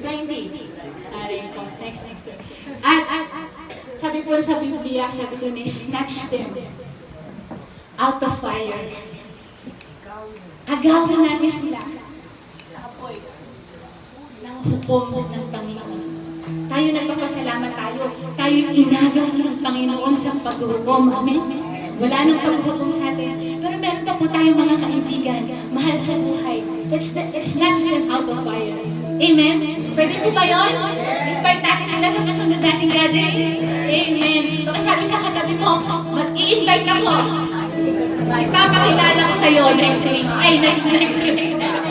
20. Aray ko. Next. At sabi po sa Biblia, sabi ko na snatch them out of fire. Agawin natin sila sa apoy ng hukom ng Panginoon. Tayo nagpapasalamat tayo. Tayo inagaw ng Panginoon sa paghukom. Amen? Wala nang paghukom sa atin. Pero meron pa po tayong mga kaibigan, mahal sa buhay. It's snatch them out of fire. Amen? Pwede po ba yun? Invite natin sila sa susunod nating gathering. Amen. Baka sabi sa katabi mo, mag-i-invite ako. Ipapakilala ko sa'yo next week. Ay, next week.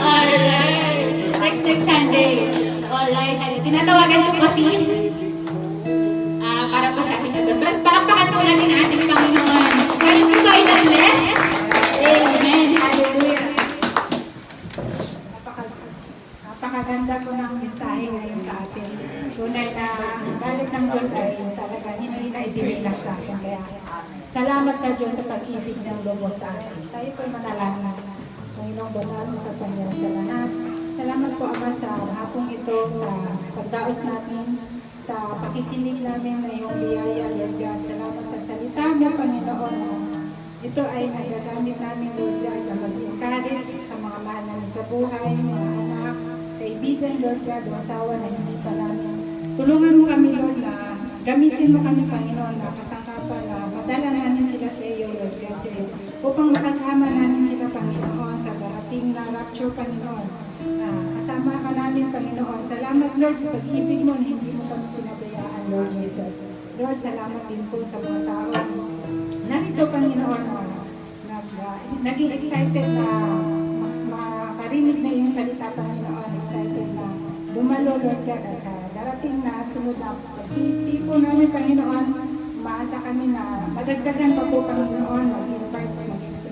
Alright. Next Sunday. Alright. Tinatawagan ko po si para po sa akin na doon. Palakpakan po natin ang ating Panginoon. Kayo po ba ay na-bless? Amen. Hallelujah. Napakaganda po ng mensahe ngayon sa atin. Tunay na galit ng Diyos ay talaga hindi na ibinilang sa akin. Kaya salamat sa Diyos sa pag-ibig ng lobo sa atin. Tayo po manalangin. Panginoong Banal, makapangyarihan sa lahat. Salamat po Ama sa hapong ito, sa pagdaos namin, sa pakikinig namin na iyong biyaya, Lord God. Salamat sa salita mo, Panginoon. Ito ay nagagamit namin, Lord God, na mag-encourage sa mga mahal namin sa buhay, mga anak, kaibigan, Lord God, o asawa na hindi pa namin. Tulungan mo kami, Lord, na gamitin mo kami, Panginoon, na kasangkapan na madala namin sila sa iyo, Lord God, sa iyo, upang makasama namin sila, Panginoon, sa darating na rapture, Panginoon. Kasama ka namin, Panginoon. Salamat, Lord, sa pag-ibig mo na hindi mo kami pinabayaan, Lord Jesus. Lord, salamat din po sa mga tao. Narito, Panginoon, naging excited na makarinig na yung salita, Panginoon. Excited na dumalo, Lord God, at sa darating na sunod na pag-ibig po namin, Panginoon, maasa kami na madagdagan pa po, Panginoon,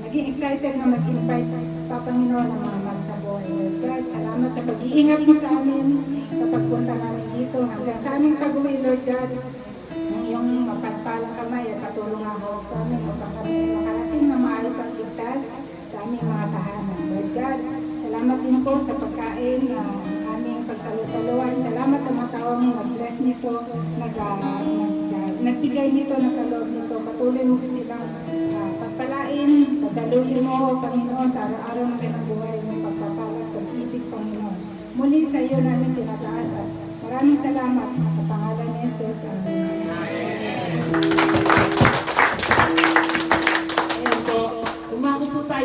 maging excited na mag-invite pa, Panginoon, ng mga magsabuhay, Lord God. Salamat sa pag-iingat mo sa amin, sa pagpunta namin dito, hanggang sa aming pag-uwi, Lord God. Ang iyong mapagpalang kamay at patulong ako sa amin upang kami makarating na maayos at ligtas sa aming mga tahanan. Lord God, salamat din po sa pagkain na aming pagsalusaluan. Salamat sa mga taong nag-bless nito, nagbigay nito, nagkaloob nito. Patuloy mo silang pagpalain, padaluyin mo, Panginoon, sa araw-araw na kinabuhay ng pagpapalat, pag-ibig, Panginoon. Muli sa iyo namin tinataas at maraming salamat sa pangalan ni Jesus. Amen.